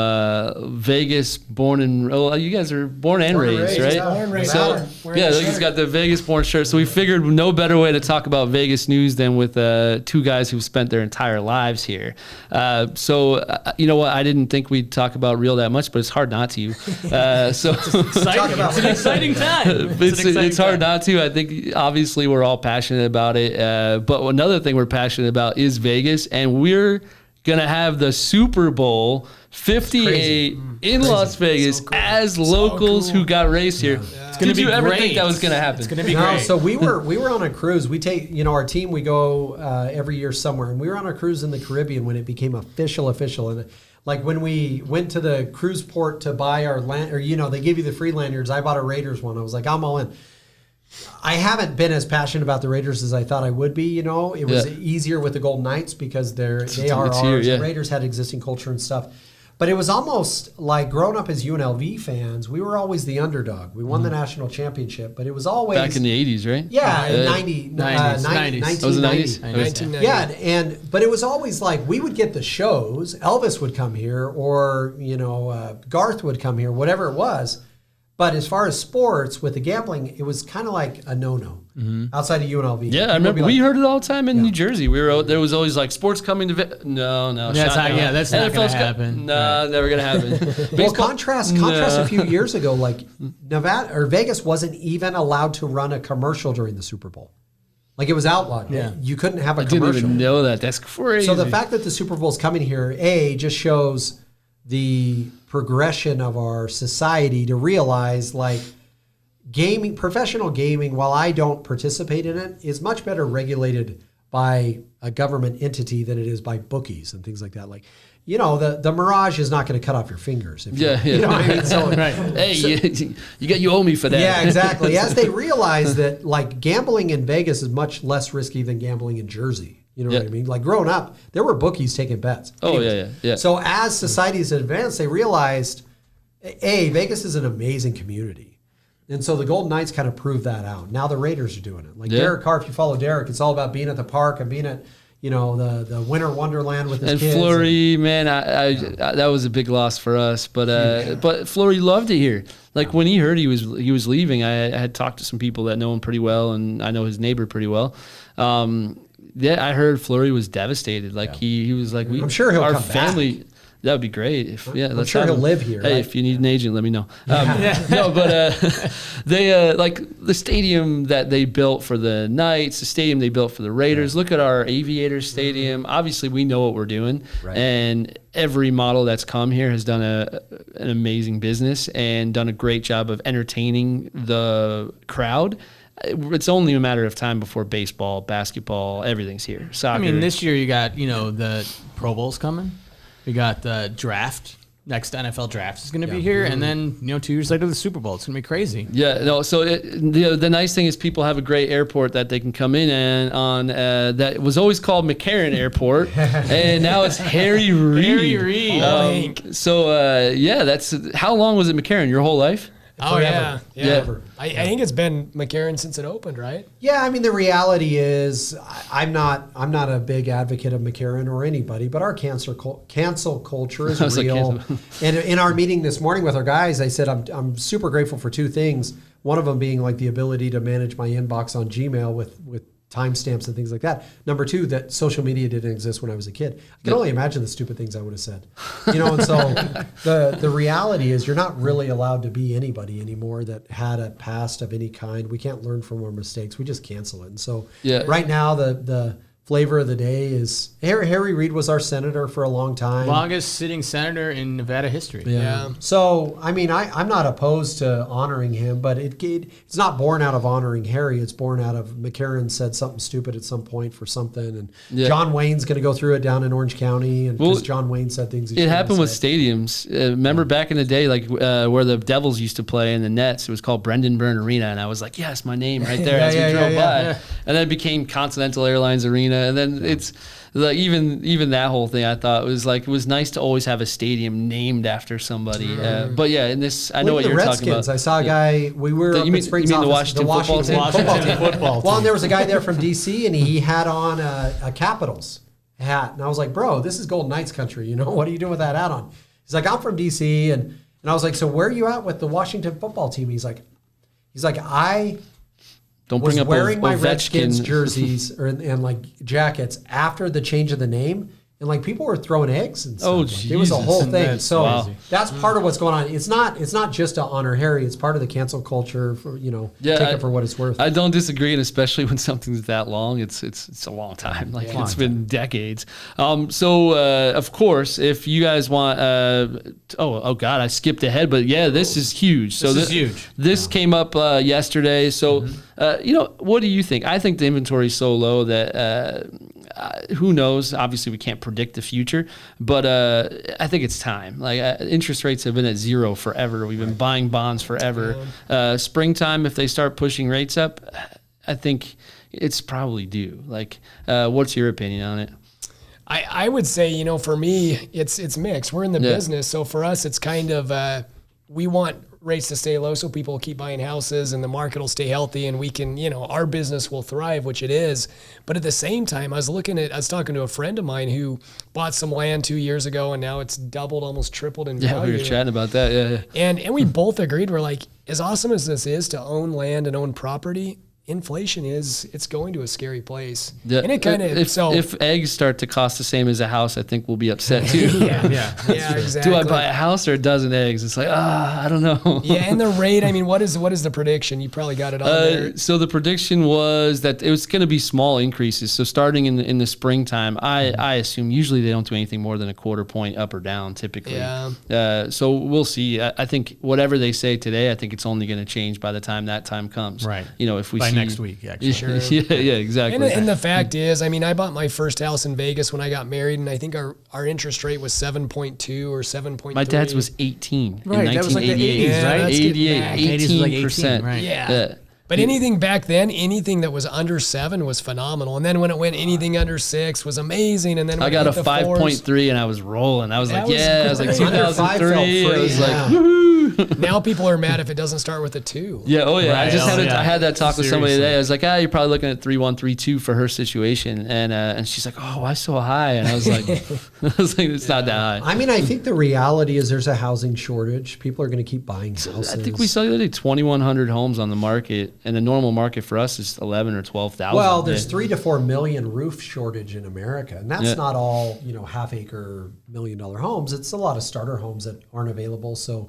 Vegas born and, you guys are born and raised, right? Yeah. Born, raised, So, he's got the Vegas born shirt. So we figured no better way to talk about Vegas news than with two guys who've spent their entire lives here. You know what? I didn't think we'd talk about Real that much, but it's hard not to. It's an exciting time. It's hard not to. I think obviously we're all passionate about it. But another thing we're passionate about is Vegas, and we're going to have the Super Bowl 58 in Las Vegas as locals who got raced here. It's going to be Did you ever great. think that was going to happen? It's going to be great. So we were on a cruise. We take, our team, we go every year somewhere, and we were on a cruise in the Caribbean when it became official. And like when we went to the cruise port to buy our land, or they give you the free lanyards. I bought a Raiders one. I was like, I'm all in. I haven't been as passionate about the Raiders as I thought I would be. It was easier with the Golden Knights because they are ours. Here, The Raiders had existing culture and stuff. But it was almost like growing up as UNLV fans, we were always the underdog. We won the national championship, but it was always Back in the 80s, right? Yeah, 90s. 1990s. That was the 90s? 1990. Yeah, but it was always like we would get the shows. Elvis would come here, or Garth would come here, whatever it was. But as far as sports with the gambling, it was kind of like a no-no outside of UNLV. Yeah, I remember we heard it all the time in New Jersey. There was always like sports coming to no. That's not going to happen. No, never going to happen. Well, contrast a few years ago, like Nevada or Vegas wasn't even allowed to run a commercial during the Super Bowl. Like it was outlawed. Yeah. You couldn't have a I commercial. didn't even know that. That's crazy. So the fact that the Super Bowl's coming here, just shows the progression of our society to realize like gaming, professional gaming, while I don't participate in it, is much better regulated by a government entity than it is by bookies and things like that. Like, the Mirage is not going to cut off your fingers. If you know what I mean? So, right. Hey, you owe me for that. Yeah, exactly. As they realize that like gambling in Vegas is much less risky than gambling in Jersey. You know what I mean? Like growing up, there were bookies taking bets. Oh, yeah. So as society's advanced, they realized, Vegas is an amazing community. And so the Golden Knights kind of proved that out. Now the Raiders are doing it. Like Derek Carr, if you follow Derek, it's all about being at the park and being at, the Winter Wonderland with his kids. And Fleury, man, I that was a big loss for us. But Fleury loved it here. Like when he heard he was leaving, I had talked to some people that know him pretty well, and I know his neighbor pretty well. I heard Fleury was devastated. Like he was like, I'm sure he'll come back. That would be great. I'm sure he'll live here. Hey, right? if you need an agent, let me know. No, but they like the stadium that they built for the Knights, the stadium they built for the Raiders. Look at our Aviators Stadium. Obviously, we know what we're doing, and every model that's come here has done an amazing business and done a great job of entertaining the crowd. It's only a matter of time before baseball, basketball, everything's here. Soccer. I mean, this year you got the Pro Bowl's coming. We got the draft. Next NFL draft is going to be here, and then 2 years later the Super Bowl. It's going to be crazy. Yeah, no. So the nice thing is people have a great airport that they can come in on. That was always called McCarran Airport, and now it's Harry Reid. Harry Reid. That's how long was it McCarran? Your whole life? Oh, yeah. Forever. I think it's been McCarran since it opened, right? Yeah, I mean the reality is I'm not a big advocate of McCarran or anybody, but our cancel culture is real. And in our meeting this morning with our guys, I said I'm super grateful for two things. One of them being like the ability to manage my inbox on Gmail with timestamps and things like that. Number two, that social media didn't exist when I was a kid. I can only imagine the stupid things I would have said. And so the reality is you're not really allowed to be anybody anymore that had a past of any kind. We can't learn from our mistakes. We just cancel it. And so right now the flavor of the day is Harry Reid was our senator for a long time. Longest sitting senator in Nevada history. Yeah. So, I mean, I'm not opposed to honoring him, but it's not born out of honoring Harry. It's born out of McCarran said something stupid at some point for something. And John Wayne's going to go through it down in Orange County. And because John Wayne said things. It happened with stadiums. Remember back in the day, like where the Devils used to play in the Nets, it was called Brendan Byrne Arena. And I was like, yes, my name right there as we drove by. And then it became Continental Airlines Arena. And then it's like even that whole thing I thought was like it was nice to always have a stadium named after somebody. But yeah, in this I know what you're talking about. I saw a guy. We were up at Springs you mean office, the Washington football team. Well, and there was a guy there from DC, and he had on a Capitals hat, and I was like, bro, this is Golden Knights country. What are you doing with that hat on? He's like, I'm from DC, and I was like, so where are you at with the Washington football team? He's like, I. Don't bring was up wearing my Ovechkin Redskins jerseys and like jackets after the change of the name, and like people were throwing eggs and stuff. It was a whole thing. So that's part of what's going on. It's not just to honor Harry. It's part of the cancel culture. For take it for what it's worth. I don't disagree, and especially when something's that long, it's a long time. Like it's been decades. So of course, if you guys want, oh God, I skipped ahead, but yeah, this is huge. So this is huge. This came up yesterday. So what do you think? I think the inventory is so low that. Who knows? Obviously, we can't predict the future, but I think it's time. Like interest rates have been at zero forever. We've been buying bonds forever. Springtime, if they start pushing rates up, I think it's probably due. Like, what's your opinion on it? I would say, for me, it's mixed. We're in the business, so for us, it's kind of we want rates to stay low so people will keep buying houses and the market will stay healthy and we can, our business will thrive, which it is. But at the same time, I was talking to a friend of mine who bought some land 2 years ago and now it's doubled, almost tripled in value. Yeah, we were chatting about that. Yeah. And we both agreed, we're like, as awesome as this is to own land and own property, inflation it's going to a scary place. Yeah. And it kind of if eggs start to cost the same as a house, I think we'll be upset too. yeah, exactly. Do I buy a house or a dozen eggs? It's like I don't know. Yeah, and the rate. I mean, what is the prediction? You probably got it on there. So the prediction was that it was going to be small increases. So starting in the springtime, I assume usually they don't do anything more than a quarter point up or down typically. Yeah. So we'll see. I think whatever they say today, I think it's only going to change by the time that time comes. Right. If we see next week, actually. Sure. yeah, exactly. And the fact is, I mean, I bought my first house in Vegas when I got married, and I think our interest rate was 7.2 or 7.3. My dad's was 18 right, in that was like the 1988. 80s, right? 88, 18%. Right. Yeah. But anything back then, anything that was under 7 was phenomenal. And then when it went anything under 6 was amazing. And then I got a 5.3 and I was rolling. I was like, I was like 2003. I was like, woohoo. Now people are mad if it doesn't start with a 2. Yeah, oh yeah. Right. I had that talk with somebody Seriously. today. I was like, you're probably looking at 3.1, 3.2 for her situation, and she's like, oh, why so high? And I was like, it's not that high. I mean, I think the reality is there's a housing shortage. People are going to keep buying houses. I think we saw the other day 2,100 homes on the market, and the normal market for us is 11 or 12,000. Well, there's 3 to 4 million roof shortage in America, and that's not all half-acre $1 million homes. It's a lot of starter homes that aren't available. So,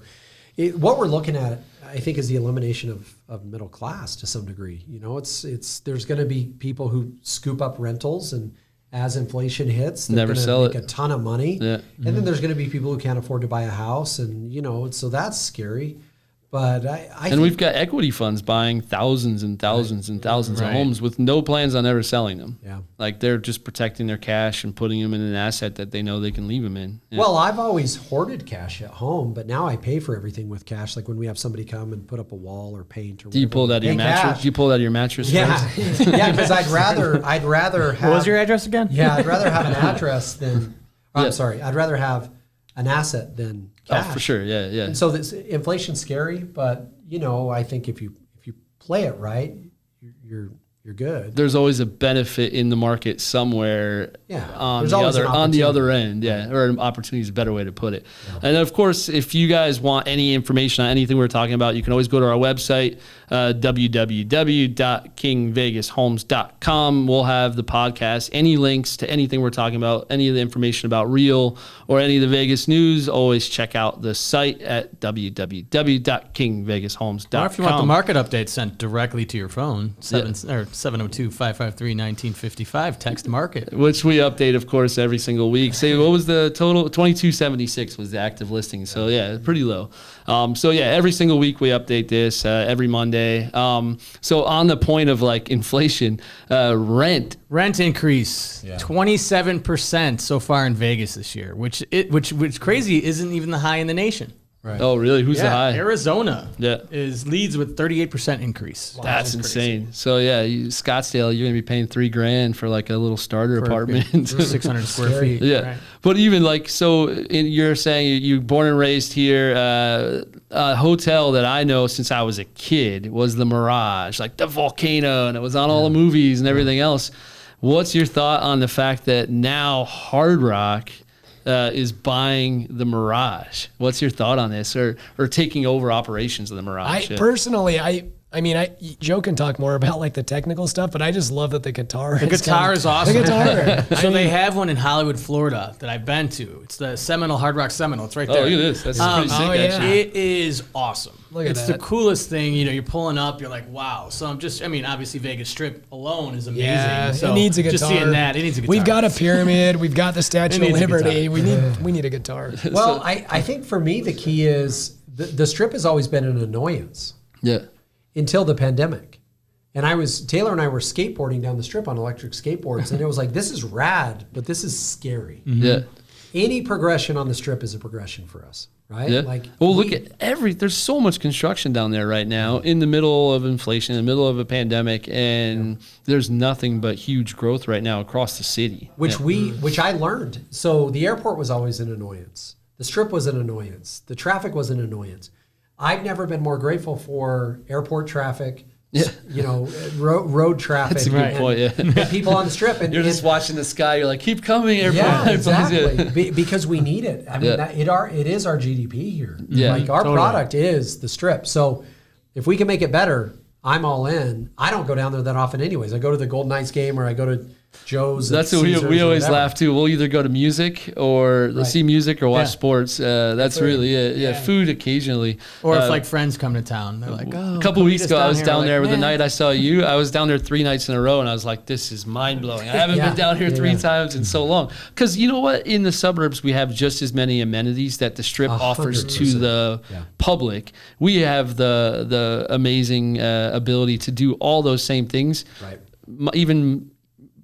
what we're looking at, I think, is the elimination of middle class to some degree. It's there's going to be people who scoop up rentals, and as inflation hits, they're Never going sell to make it. a ton of money. Yeah. And then there's going to be people who can't afford to buy a house, and so that's scary. But I think we've got equity funds buying thousands and thousands and thousands of homes with no plans on ever selling them. Yeah. Like they're just protecting their cash and putting them in an asset that they know they can leave them in. Yeah. Well, I've always hoarded cash at home, but now I pay for everything with cash. Like when we have somebody come and put up a wall or paint or Do you pull that out of your mattress? cash. Do you pull that out of your mattress Yeah, first? yeah, because I'd rather have. What was your address again? Yeah, I'd rather have an address than. Yeah. I'm sorry, I'd rather have an asset than cash. Oh, for sure. Yeah, yeah. And so this inflation's scary, but I think if you play it right, you're good. There's always a benefit in the market somewhere. Yeah, On there's the always an other opportunity. end, or an opportunity is a better way to put it. And of course, if you guys want any information on anything we're talking about, you can always go to our website, www.king-vegas-homes.com. We'll have the podcast, any links to anything we're talking about, any of the information about Real or any of the Vegas news. Always check out the site at www.king-vegas-homes.com. Or if you want the market update sent directly to your phone, 702-553-1955, text market. Which we update, of course, every single week. Say, what was the total? 2276 was the active listing. So, yeah, pretty low. Every single week we update this, every Monday. So, on the point of like inflation, rent increase 27% so far in Vegas this year, which crazy isn't even the high in the nation. Right. Oh, really? Who's the high? Arizona Yeah. leads with 38% increase. Wow. That's insane. So, Scottsdale, you're going to be paying $3,000 for like a little starter apartment. 600 square feet. Yeah, Right. but even like you're saying you're born and raised here. A hotel that I know since I was a kid was the Mirage, like the volcano, and it was on all the movies and everything else. What's your thought on the fact that now Hard Rock is buying the Mirage? What's your thought on this, or taking over operations of the Mirage? Joe can talk more about like the technical stuff, but I just love that the guitar. The guitar is awesome. The guitar. So they have one in Hollywood, Florida that I've been to. It's the Hard Rock Seminole. It's right there. Oh, look at this. That's pretty sick, actually. It is awesome. Look at it's that. the coolest thing. You're pulling up. You're like, wow. So obviously Vegas Strip alone is amazing. Yeah, so it needs a guitar. Just seeing that, it needs a guitar. We've got a pyramid. We've got the Statue of needs a Liberty. guitar. We need a guitar. Well, I think for me the key is the strip has always been an annoyance. Yeah. Until the pandemic. And Taylor and I were skateboarding down the strip on electric skateboards, and it was like, this is rad, but this is scary. Yeah. Any progression on the strip is a progression for us, right? Yeah. Like, look at there's so much construction down there right now in the middle of inflation, in the middle of a pandemic, and there's nothing but huge growth right now across the city. which I learned. So the airport was always an annoyance. The strip was an annoyance. The traffic was an annoyance. I've never been more grateful for airport traffic. Yeah. Road traffic. That's a good point, yeah. and people on the strip. And You're just watching the sky. You're like, keep coming, everyone. yeah, exactly. Because we need it. I mean, it is our GDP here. Yeah, like our totally. product is the strip. So if we can make it better, I'm all in. I don't go down there that often anyways. I go to the Golden Knights game, or I go to Joe's. That's what we always laugh too. We'll either go to music or see music or watch sports. That's really it. Yeah, food occasionally. Or if like friends come to town, they're like, oh. A couple weeks ago, I was here. down We're there like, with the "Man." night I saw you. I was down there 3 nights in a row, and I was like, this is mind blowing. I haven't been down here 3 times in so long. Because you know what? In the suburbs, we have just as many amenities that the strip offers to the public. We have the amazing ability to do all those same things. Right. Even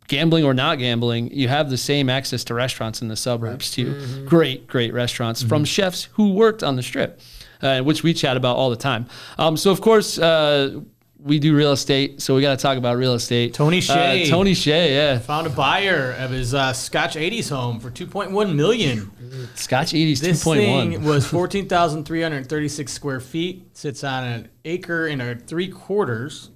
gambling or not gambling, you have the same access to restaurants in the suburbs too. Mm-hmm. Great restaurants from chefs who worked on the strip, which we chat about all the time. So of course, we do real estate, so we got to talk about real estate. Tony Hsieh. Tony Hsieh, yeah. Found a buyer of his Scotch 80s home for $2.1 million. Scotch 80s 2.1. This thing was 14,336 square feet. Sits on an acre and 3/4.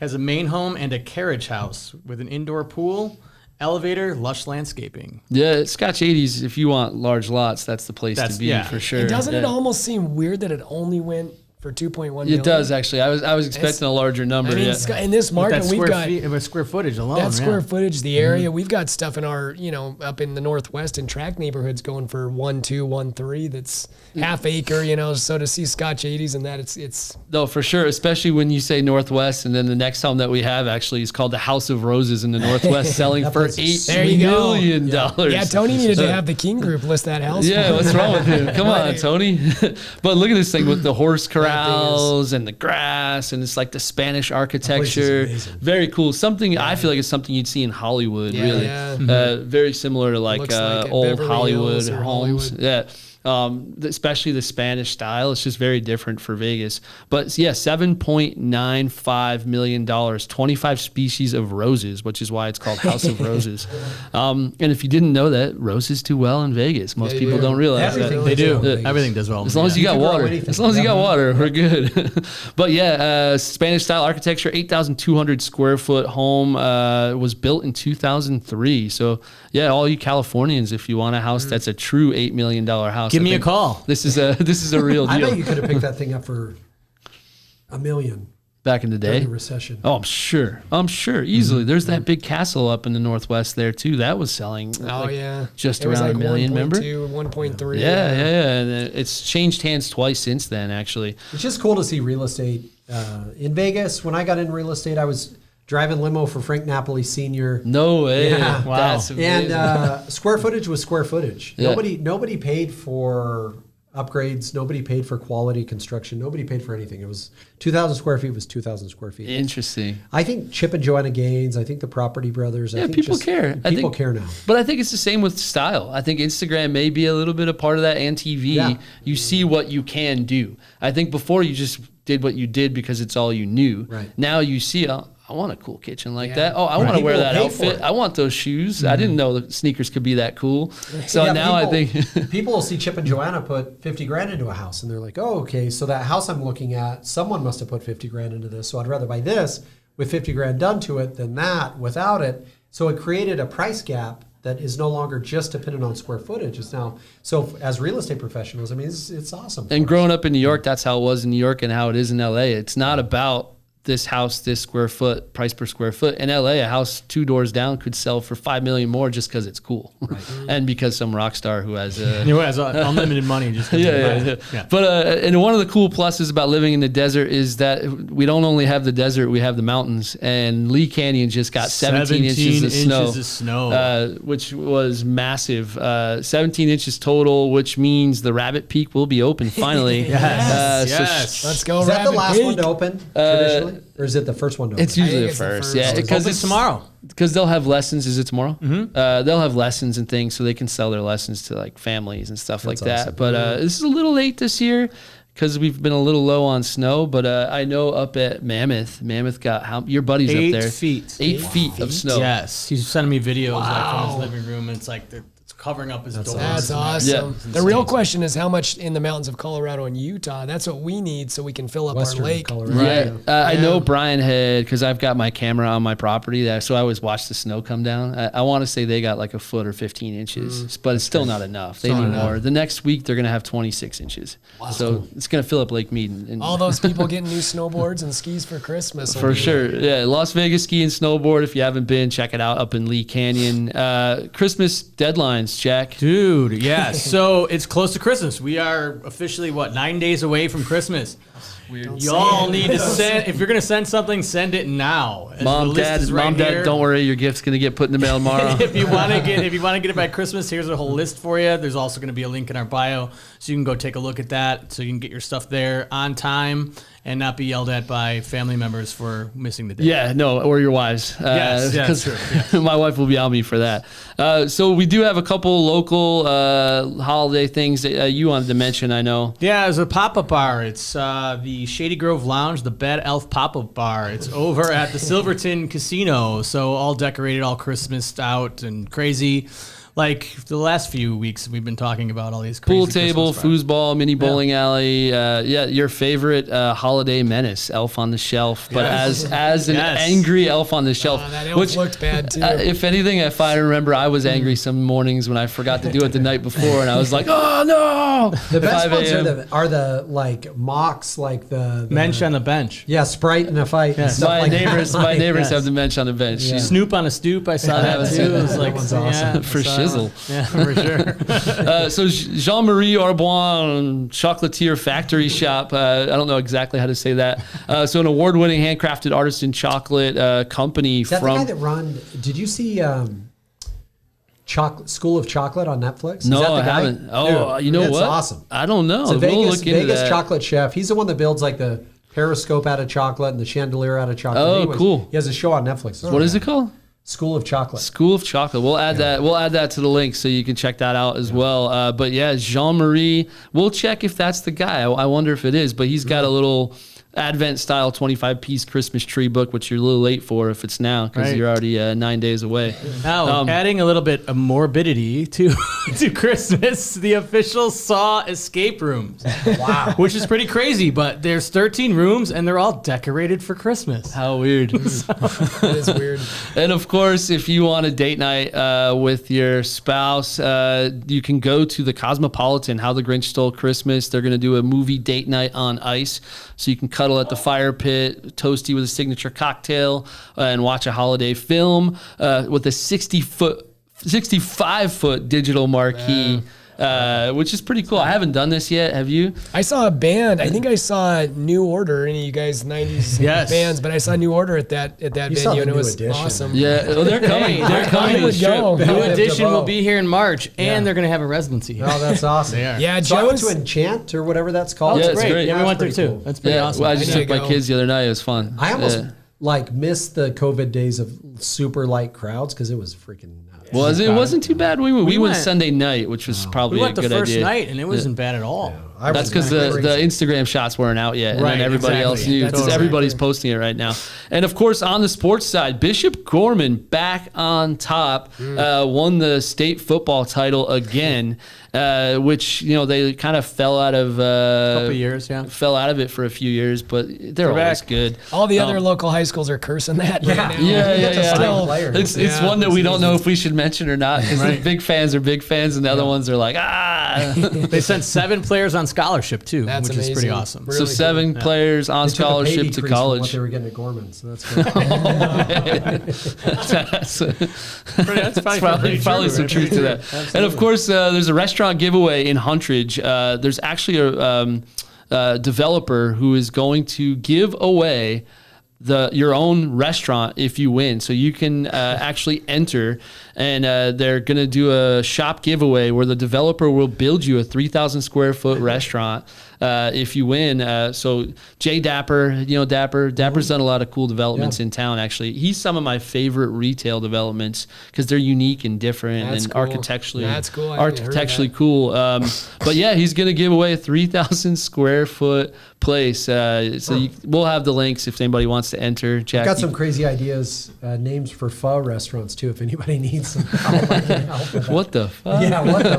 Has a main home and a carriage house with an indoor pool, elevator, lush landscaping. Yeah, Scotch 80s, if you want large lots, that's the place to be for sure. And doesn't it almost seem weird that it only went for 2.1 million? It does, actually. I was expecting a larger number. I mean, in this market, we've got square footage alone. That square footage, the area. We've got stuff in our, up in the Northwest and tract neighborhoods going for 1, 2, 1, 3. That's half acre, So to see Scotch 80s and that, it's no, for sure. Especially when you say Northwest, and then the next home that we have actually is called the House of Roses in the Northwest, selling for $8 million. Yeah, Tony needed to have the King Group list that house. Yeah, what's wrong with him? Come on, Tony. But look at this thing with the horse corrals and the grass, and it's like the Spanish architecture. Very cool. Something I feel like it's something you'd see in Hollywood. Really, very similar to like old Hollywood homes. Yeah. Especially the Spanish style. It's just very different for Vegas. But yeah, $7.95 million, 25 species of roses, which is why it's called House of Roses. And if you didn't know that, roses do well in Vegas. Most people don't realize that. They do. Everything does well. As long as you got water. As long as you got water, we're good. But yeah, Spanish style architecture, 8,200 square foot home, was built in 2003. So yeah, all you Californians, if you want a house that's a true $8 million house, give me a call. This is a real deal. I bet you could have picked that thing up for $1 million back in the day. During the recession. Oh, I'm sure easily. There's that big castle up in the Northwest there too. That was selling. Just around $1 million. Remember? 1.3. Yeah. And it's changed hands twice since then. Actually, it's just cool to see real estate in Vegas. When I got in real estate, I was driving limo for Frank Napoli Sr. No way. Yeah. Wow. That's amazing. And square footage was square footage. Yeah. Nobody paid for upgrades. Nobody paid for quality construction. Nobody paid for anything. It was 2,000 square feet was 2,000 square feet. Interesting. I think Chip and Joanna Gaines, I think the Property Brothers. I think people care. People care now. But I think it's the same with style. I think Instagram may be a little bit a part of that, and TV. Yeah. You see what you can do. I think before you just did what you did because it's all you knew. Right. Now you see, I want a cool kitchen like that. Oh, I want to wear that outfit. I want those shoes. Mm-hmm. I didn't know the sneakers could be that cool. So now I think people will see Chip and Joanna put 50 grand into a house, and they're like, "Oh, okay. So that house I'm looking at, someone must have put 50 grand into this. So I'd rather buy this with 50 grand done to it than that without it." So it created a price gap that is no longer just dependent on square footage. It's now, so as real estate professionals, I mean, it's awesome. And growing up in New York, that's how it was in New York and how it is in LA. It's not about this house, this square foot, price per square foot. In LA, a house 2 doors down could sell for $5 million more just because it's cool, and because some rock star who has unlimited money. Just yeah. But and one of the cool pluses about living in the desert is that we don't only have the desert, we have the mountains. And Lee Canyon just got 17 inches of snow, which was massive. 17 inches total, which means the Rabbit Peak will be open finally. Yes. Let's go. Is that Rabbit the last Peak. one to open traditionally? Or is it the first one to open? It's usually the first. Yeah, because it's tomorrow. Because they'll have lessons. Is it tomorrow? Mm-hmm. They'll have lessons and things, so they can sell their lessons to like families and stuff like that. Awesome. But this is a little late this year because we've been a little low on snow. But I know up at Mammoth got your buddy's 8 up there. 8 feet of snow. Yes, he's sending me videos like from his living room. And it's like it's covering up his door. That's awesome. Yeah. The real question is how much in the mountains of Colorado and Utah. That's what we need so we can fill up Western our lake. Colorado. Right. I know Brian had, because I've got my camera on my property there, so I always watch the snow come down. I want to say they got like a foot or 15 inches, but it's still not enough. They need more. The next week they're going to have 26 inches. Wow. So it's going to fill up Lake Mead. And all those people getting new snowboards and skis for Christmas. For sure. Yeah. Las Vegas Ski and Snowboard. If you haven't been, check it out up in Lee Canyon. Christmas deadlines, Jack. Dude, yeah. So it's close to Christmas. We are officially, 9 days away from Christmas. Y'all need to send, if you're going to send something, send it now. Mom, Dad, don't worry. Your gift's going to get put in the mail tomorrow. if you want to get it by Christmas, here's a whole list for you. There's also going to be a link in our bio, so you can go take a look at that, so you can get your stuff there on time and not be yelled at by family members for missing the day. Yeah, no, or your wives. Yes, that's true. Yeah. My wife will be on me for that. So we do have a couple local holiday things that you wanted to mention, I know. Yeah, there's a pop-up bar. It's the the Shady Grove Lounge, the Bad Elf Pop-Up Bar. It's over at the Silverton Casino. So all decorated, all Christmased out and crazy. Like the last few weeks, we've been talking about all these crazy pool table, Christmas foosball, mini bowling alley. Your favorite holiday menace, Elf on the Shelf, but as an angry Elf on the Shelf, that elf looked bad too. If anything, if I remember, I was angry some mornings when I forgot to do it the night before, and I was like, "Oh no!" The best ones are the like mocks, like the Mensch on the bench. Yeah, Sprite in a fight. And stuff My like neighbors that. have the Mensch on the bench. Yeah. Snoop on a stoop. I saw that too. It was like That one's awesome. For shizzle. Yeah, for sure. So Jean-Marie Auboine Chocolatier Factory Shop. I don't know exactly how to say that. So an award-winning handcrafted artisan chocolate company Is that from. the guy that run? Did you see School of Chocolate on Netflix? Is No, that the I guy? haven't. Oh, Dude, you know it's what? awesome. I don't know. It's a We'll Vegas, look into Vegas that. chocolate chef. He's the one that builds like the periscope out of chocolate and the chandelier out of chocolate. Oh, Anyways, cool. He has a show on Netflix. What is it called? School of Chocolate. School of Chocolate. We'll add that. We'll add that to the link so you can check that out as well. But yeah, Jean-Marie. We'll check if that's the guy. I wonder if it is. But he's got a little Advent style 25-piece Christmas tree book, which you're a little late for if it's now because Right. you're already 9 days away. Now, adding a little bit of morbidity to to Christmas, the official Saw escape rooms. Wow. Which is pretty crazy, but there's 13 rooms and they're all decorated for Christmas. How weird. That is weird. And of course, if you want a date night with your spouse, you can go to the Cosmopolitan, How the Grinch Stole Christmas. They're going to do a movie date night on ice. So you can cuddle at the fire pit, toasty with a signature cocktail, and watch a holiday film with a 65-foot digital marquee. Which is pretty cool. I haven't done this yet. Have you? I saw a band. I think I saw New Order. Any of you guys 90s bands? But I saw New Order at that saw venue, the and it New was Edition. awesome. Yeah. Well, they're coming. They're coming. I would go. New Belle Edition DeVoe. will be here in March, and they're going to have a residency. Oh, that's awesome. They are. Yeah, So I went Joe's. to Enchant or whatever that's called. Yeah, it's great. Yeah, we That's went there pretty too. cool. That's pretty Yeah. awesome. Well, I just I need took to my go. kids the other night. It was fun. I almost missed the COVID days of super light crowds because it was freaking nuts. It wasn't too bad. We went went- Sunday night, which was probably We went a the good first idea. night, and it wasn't bad at all. That's because the Instagram shots weren't out yet, and Right, then everybody else exactly. knew. That's Because everybody's posting it right now. And of course, on the sports side, Bishop Gorman back on top, won the state football title again, which they kind of fell out of Couple years, yeah. fell out of it for a few years, but they're always back. good. All the other local high schools are cursing that right now. Yeah. Still, players. It's one that we don't know if we should mention or not because the big fans are big fans, and the other ones are like They sent 7 players on scholarship too, That's which is pretty amazing. awesome. So Really 7 players on They took a pay scholarship to decrease from college. what they were getting at Gorman, so that's good. That's probably some truth to that. And of course, there's a restaurant giveaway in Huntridge. There's actually a developer who is going to give away your own restaurant if you win. So you can actually enter, and they're going to do a shop giveaway where the developer will build you a 3,000 square foot restaurant if you win. So Jay Dapper, Dapper's done a lot of cool developments in town. Actually, he's some of my favorite retail developments because they're unique and different That's and cool. architecturally That's cool. I hadn't heard architecturally that. cool. But yeah, he's going to give away a 3,000 square foot place. We'll have the links if anybody wants to enter. Jack, Got some crazy ideas, names for pho restaurants too. If anybody needs some help, I can help with that. what the fuck? Yeah, what the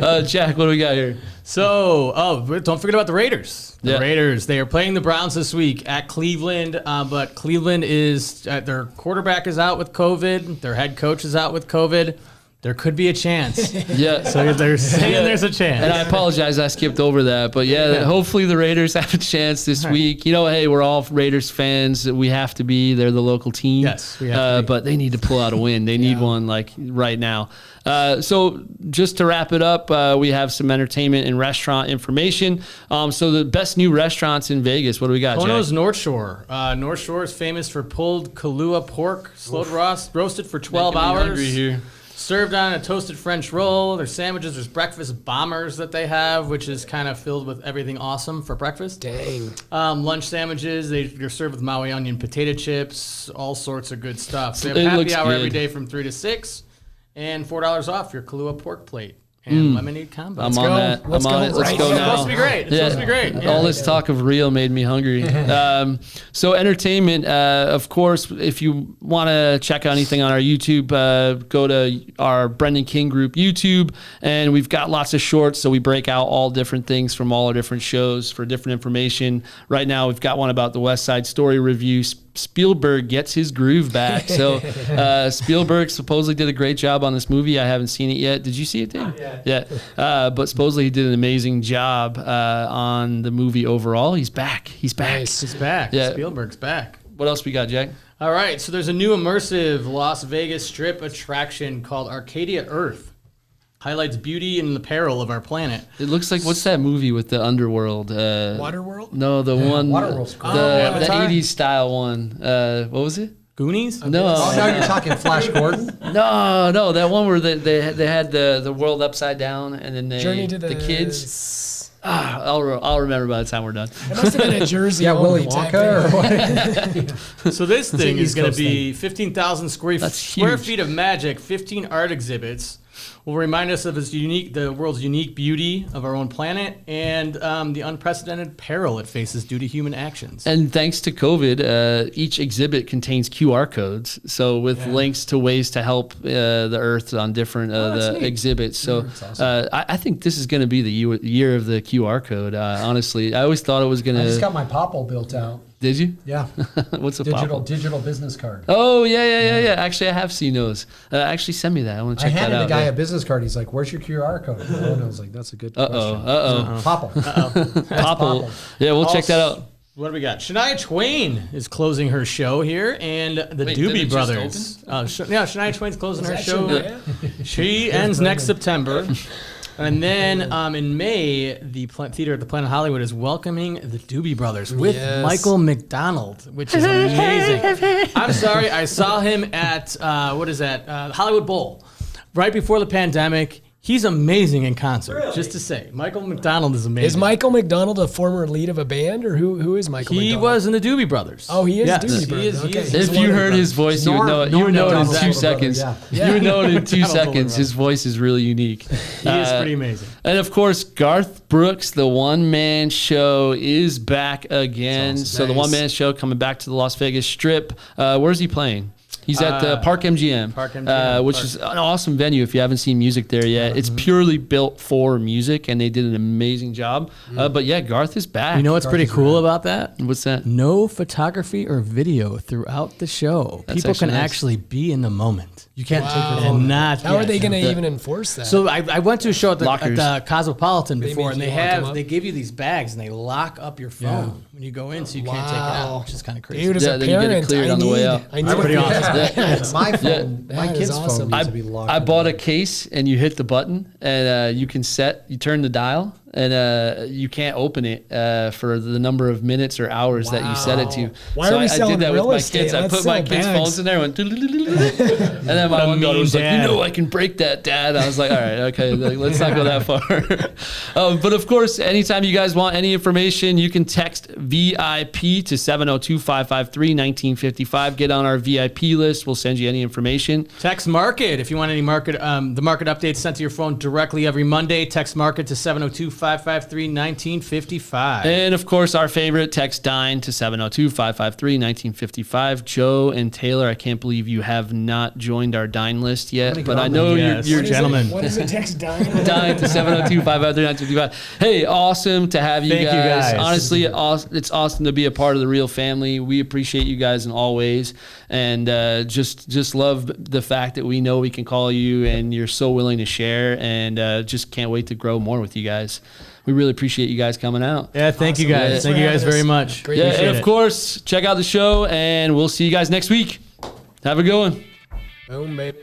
fuck? Jack, what do we got here? So, don't forget about the Raiders. The Yeah. Raiders, they are playing the Browns this week at Cleveland, but Cleveland is, their quarterback is out with COVID. Their head coach is out with COVID. There could be a chance. Yeah. So they're saying there's a chance. And I apologize, I skipped over that. But yeah, hopefully the Raiders have a chance this week. Hey, we're all Raiders fans. We have to be. They're the local team. Yes, we have to be. But they need to pull out a win. They need one like right now. So just to wrap it up, we have some entertainment and restaurant information. So the best new restaurants in Vegas. What do we got, Kono's Jack? North Shore. North Shore is famous for pulled Kahlua pork, slowed roasted for 12 Making me hours. hungry here. Served on a toasted French roll. Their sandwiches, there's breakfast bombers that they have, which is kind of filled with everything awesome for breakfast. Dang. Lunch sandwiches, they're served with Maui onion potato chips, all sorts of good stuff. They have It happy looks hour good. every day from 3 to 6, and $4 off your Kahlua pork plate. and lemonade combo. I'm on that. Let's I'm on go. it. Let's Right. go It's now. supposed to be great. It's supposed to be great. Yeah. All this talk of real made me hungry. So entertainment, of course, if you want to check out anything on our YouTube, go to our Brendan King group YouTube, and we've got lots of shorts. So we break out all different things from all our different shows for different information. Right now, we've got one about the West Side Story review. Spielberg gets his groove back. So Spielberg supposedly did a great job on this movie. I haven't seen it yet. Did you see it, Dave? Yeah. But supposedly he did an amazing job on the movie overall. He's back. He's back. Nice. He's back. Yeah. Spielberg's back. What else we got, Jack? All right, so there's a new immersive Las Vegas Strip attraction called Arcadia Earth. Highlights beauty and the peril of our planet. It looks like, what's that movie with the underworld? Waterworld? No, the one, Waterworld's cool. the Avatar? 80s style one. What was it? Goonies? Oh, No, now you're talking Flash Gordon? no, that one where they had the world upside down, and then Journey to the kids. I'll remember by the time we're done. It must have been a Jersey. Yeah, Willy only type Wonka thing. or what? So this thing is East going to Coast be 15,000 square huge. feet of magic, 15 art exhibits. Will remind us of the world's unique beauty of our own planet and the unprecedented peril it faces due to human actions. And thanks to COVID, each exhibit contains QR codes, so with links to ways to help the Earth on different that's the neat. exhibits. So That's awesome. I think this is going to be the year of the QR code. Honestly, I always thought it was going I just to. got my Popple built out. Did you? Yeah. What's a Digital business card. Oh yeah. Actually, I have seen those. Actually, send me that. I want to I check that handed out. the guy a business card. He's like, "Where's your QR code?" And I was like, "That's a good question." Popple. Popple. Yeah, we'll check that out. What do we got? Shania Twain is closing her show here, and the Wait, didn't it Doobie just Brothers. Yeah, Shania Twain's closing her show. Shania? She ends next September. And then in May, the Theater at the Planet Hollywood is welcoming the Doobie Brothers with Yes. Michael McDonald, which is amazing. I'm sorry, I saw him at, Hollywood Bowl, right before the pandemic. He's amazing in concert, just to say. Michael McDonald is amazing. Is Michael McDonald a former lead of a band, or who is Michael He McDonald? was in the Doobie Brothers. Oh, he is Yes. Doobie Brothers. He Okay. is. If you heard his voice, you would know it. You would know it in Norm 2 Macdonald, seconds. yeah. You would know it in 2 Macdonald seconds. His voice is really unique. He is pretty amazing. And of course, Garth Brooks, the one-man show, is back again. So the Nice. one-man show coming back to the Las Vegas Strip. Where's he playing? He's at the Park MGM, which is an awesome venue if you haven't seen music there yet. It's purely built for music, and they did an amazing job. But yeah, Garth is back. You know what's pretty cool about that? What's that? No photography or video throughout the show. That's People can actually nice. actually be in the moment. You can't take your Wow. phone. And not. How are they yes. going to even enforce that? So I went to a show at Lockers. the Cosmopolitan before, and make you lock 'em up? they give you these bags and they lock up your phone when you go in, so you can't take it Wow. out, which is kind of crazy. Dude, as Yeah, a then you get it parent, cleared I on the way need, out. I need That's pretty to- awesome. My phone, my That kid's is phone awesome. needs to be locked. I bought a case, and you hit the button, and you turn the dial, and you can't open it for the number of minutes or hours that you set it to. Wow. Why so are we I selling did that real with my estate? kids. I Let's put my sell kids' bags. phones in there, and went, and then my one daughter was like, dad. "You know, I can break that, Dad." I was like, "All right, okay, let's not go that far." But of course, anytime you guys want any information, you can text VIP to 702-553-1955. Get on our VIP list. We'll send you any information. Text Market if you want any the market updates sent to your phone directly every Monday. Text Market to 702-553-1955. And of course, our favorite, text Dine to 702-553-1955. Joe and Taylor, I can't believe you have not joined our Dine list yet, but I know Yes. you're What is it? Gentlemen. What is it? Text dying? Dine to 702-553-1955. Hey, awesome to have you Thank you, guys. guys. Honestly, it's awesome to be a part of the Real family. We appreciate you guys in all ways, and just love the fact that we know we can call you, and you're so willing to share, and just can't wait to grow more with you guys. We really appreciate you guys coming out. Yeah, thank you Awesome. guys. Thanks Thank for you guys having very us. much. Great. Yeah, Appreciate and of it. course, check out the show, and we'll see you guys next week. Have a good one. Boom, baby.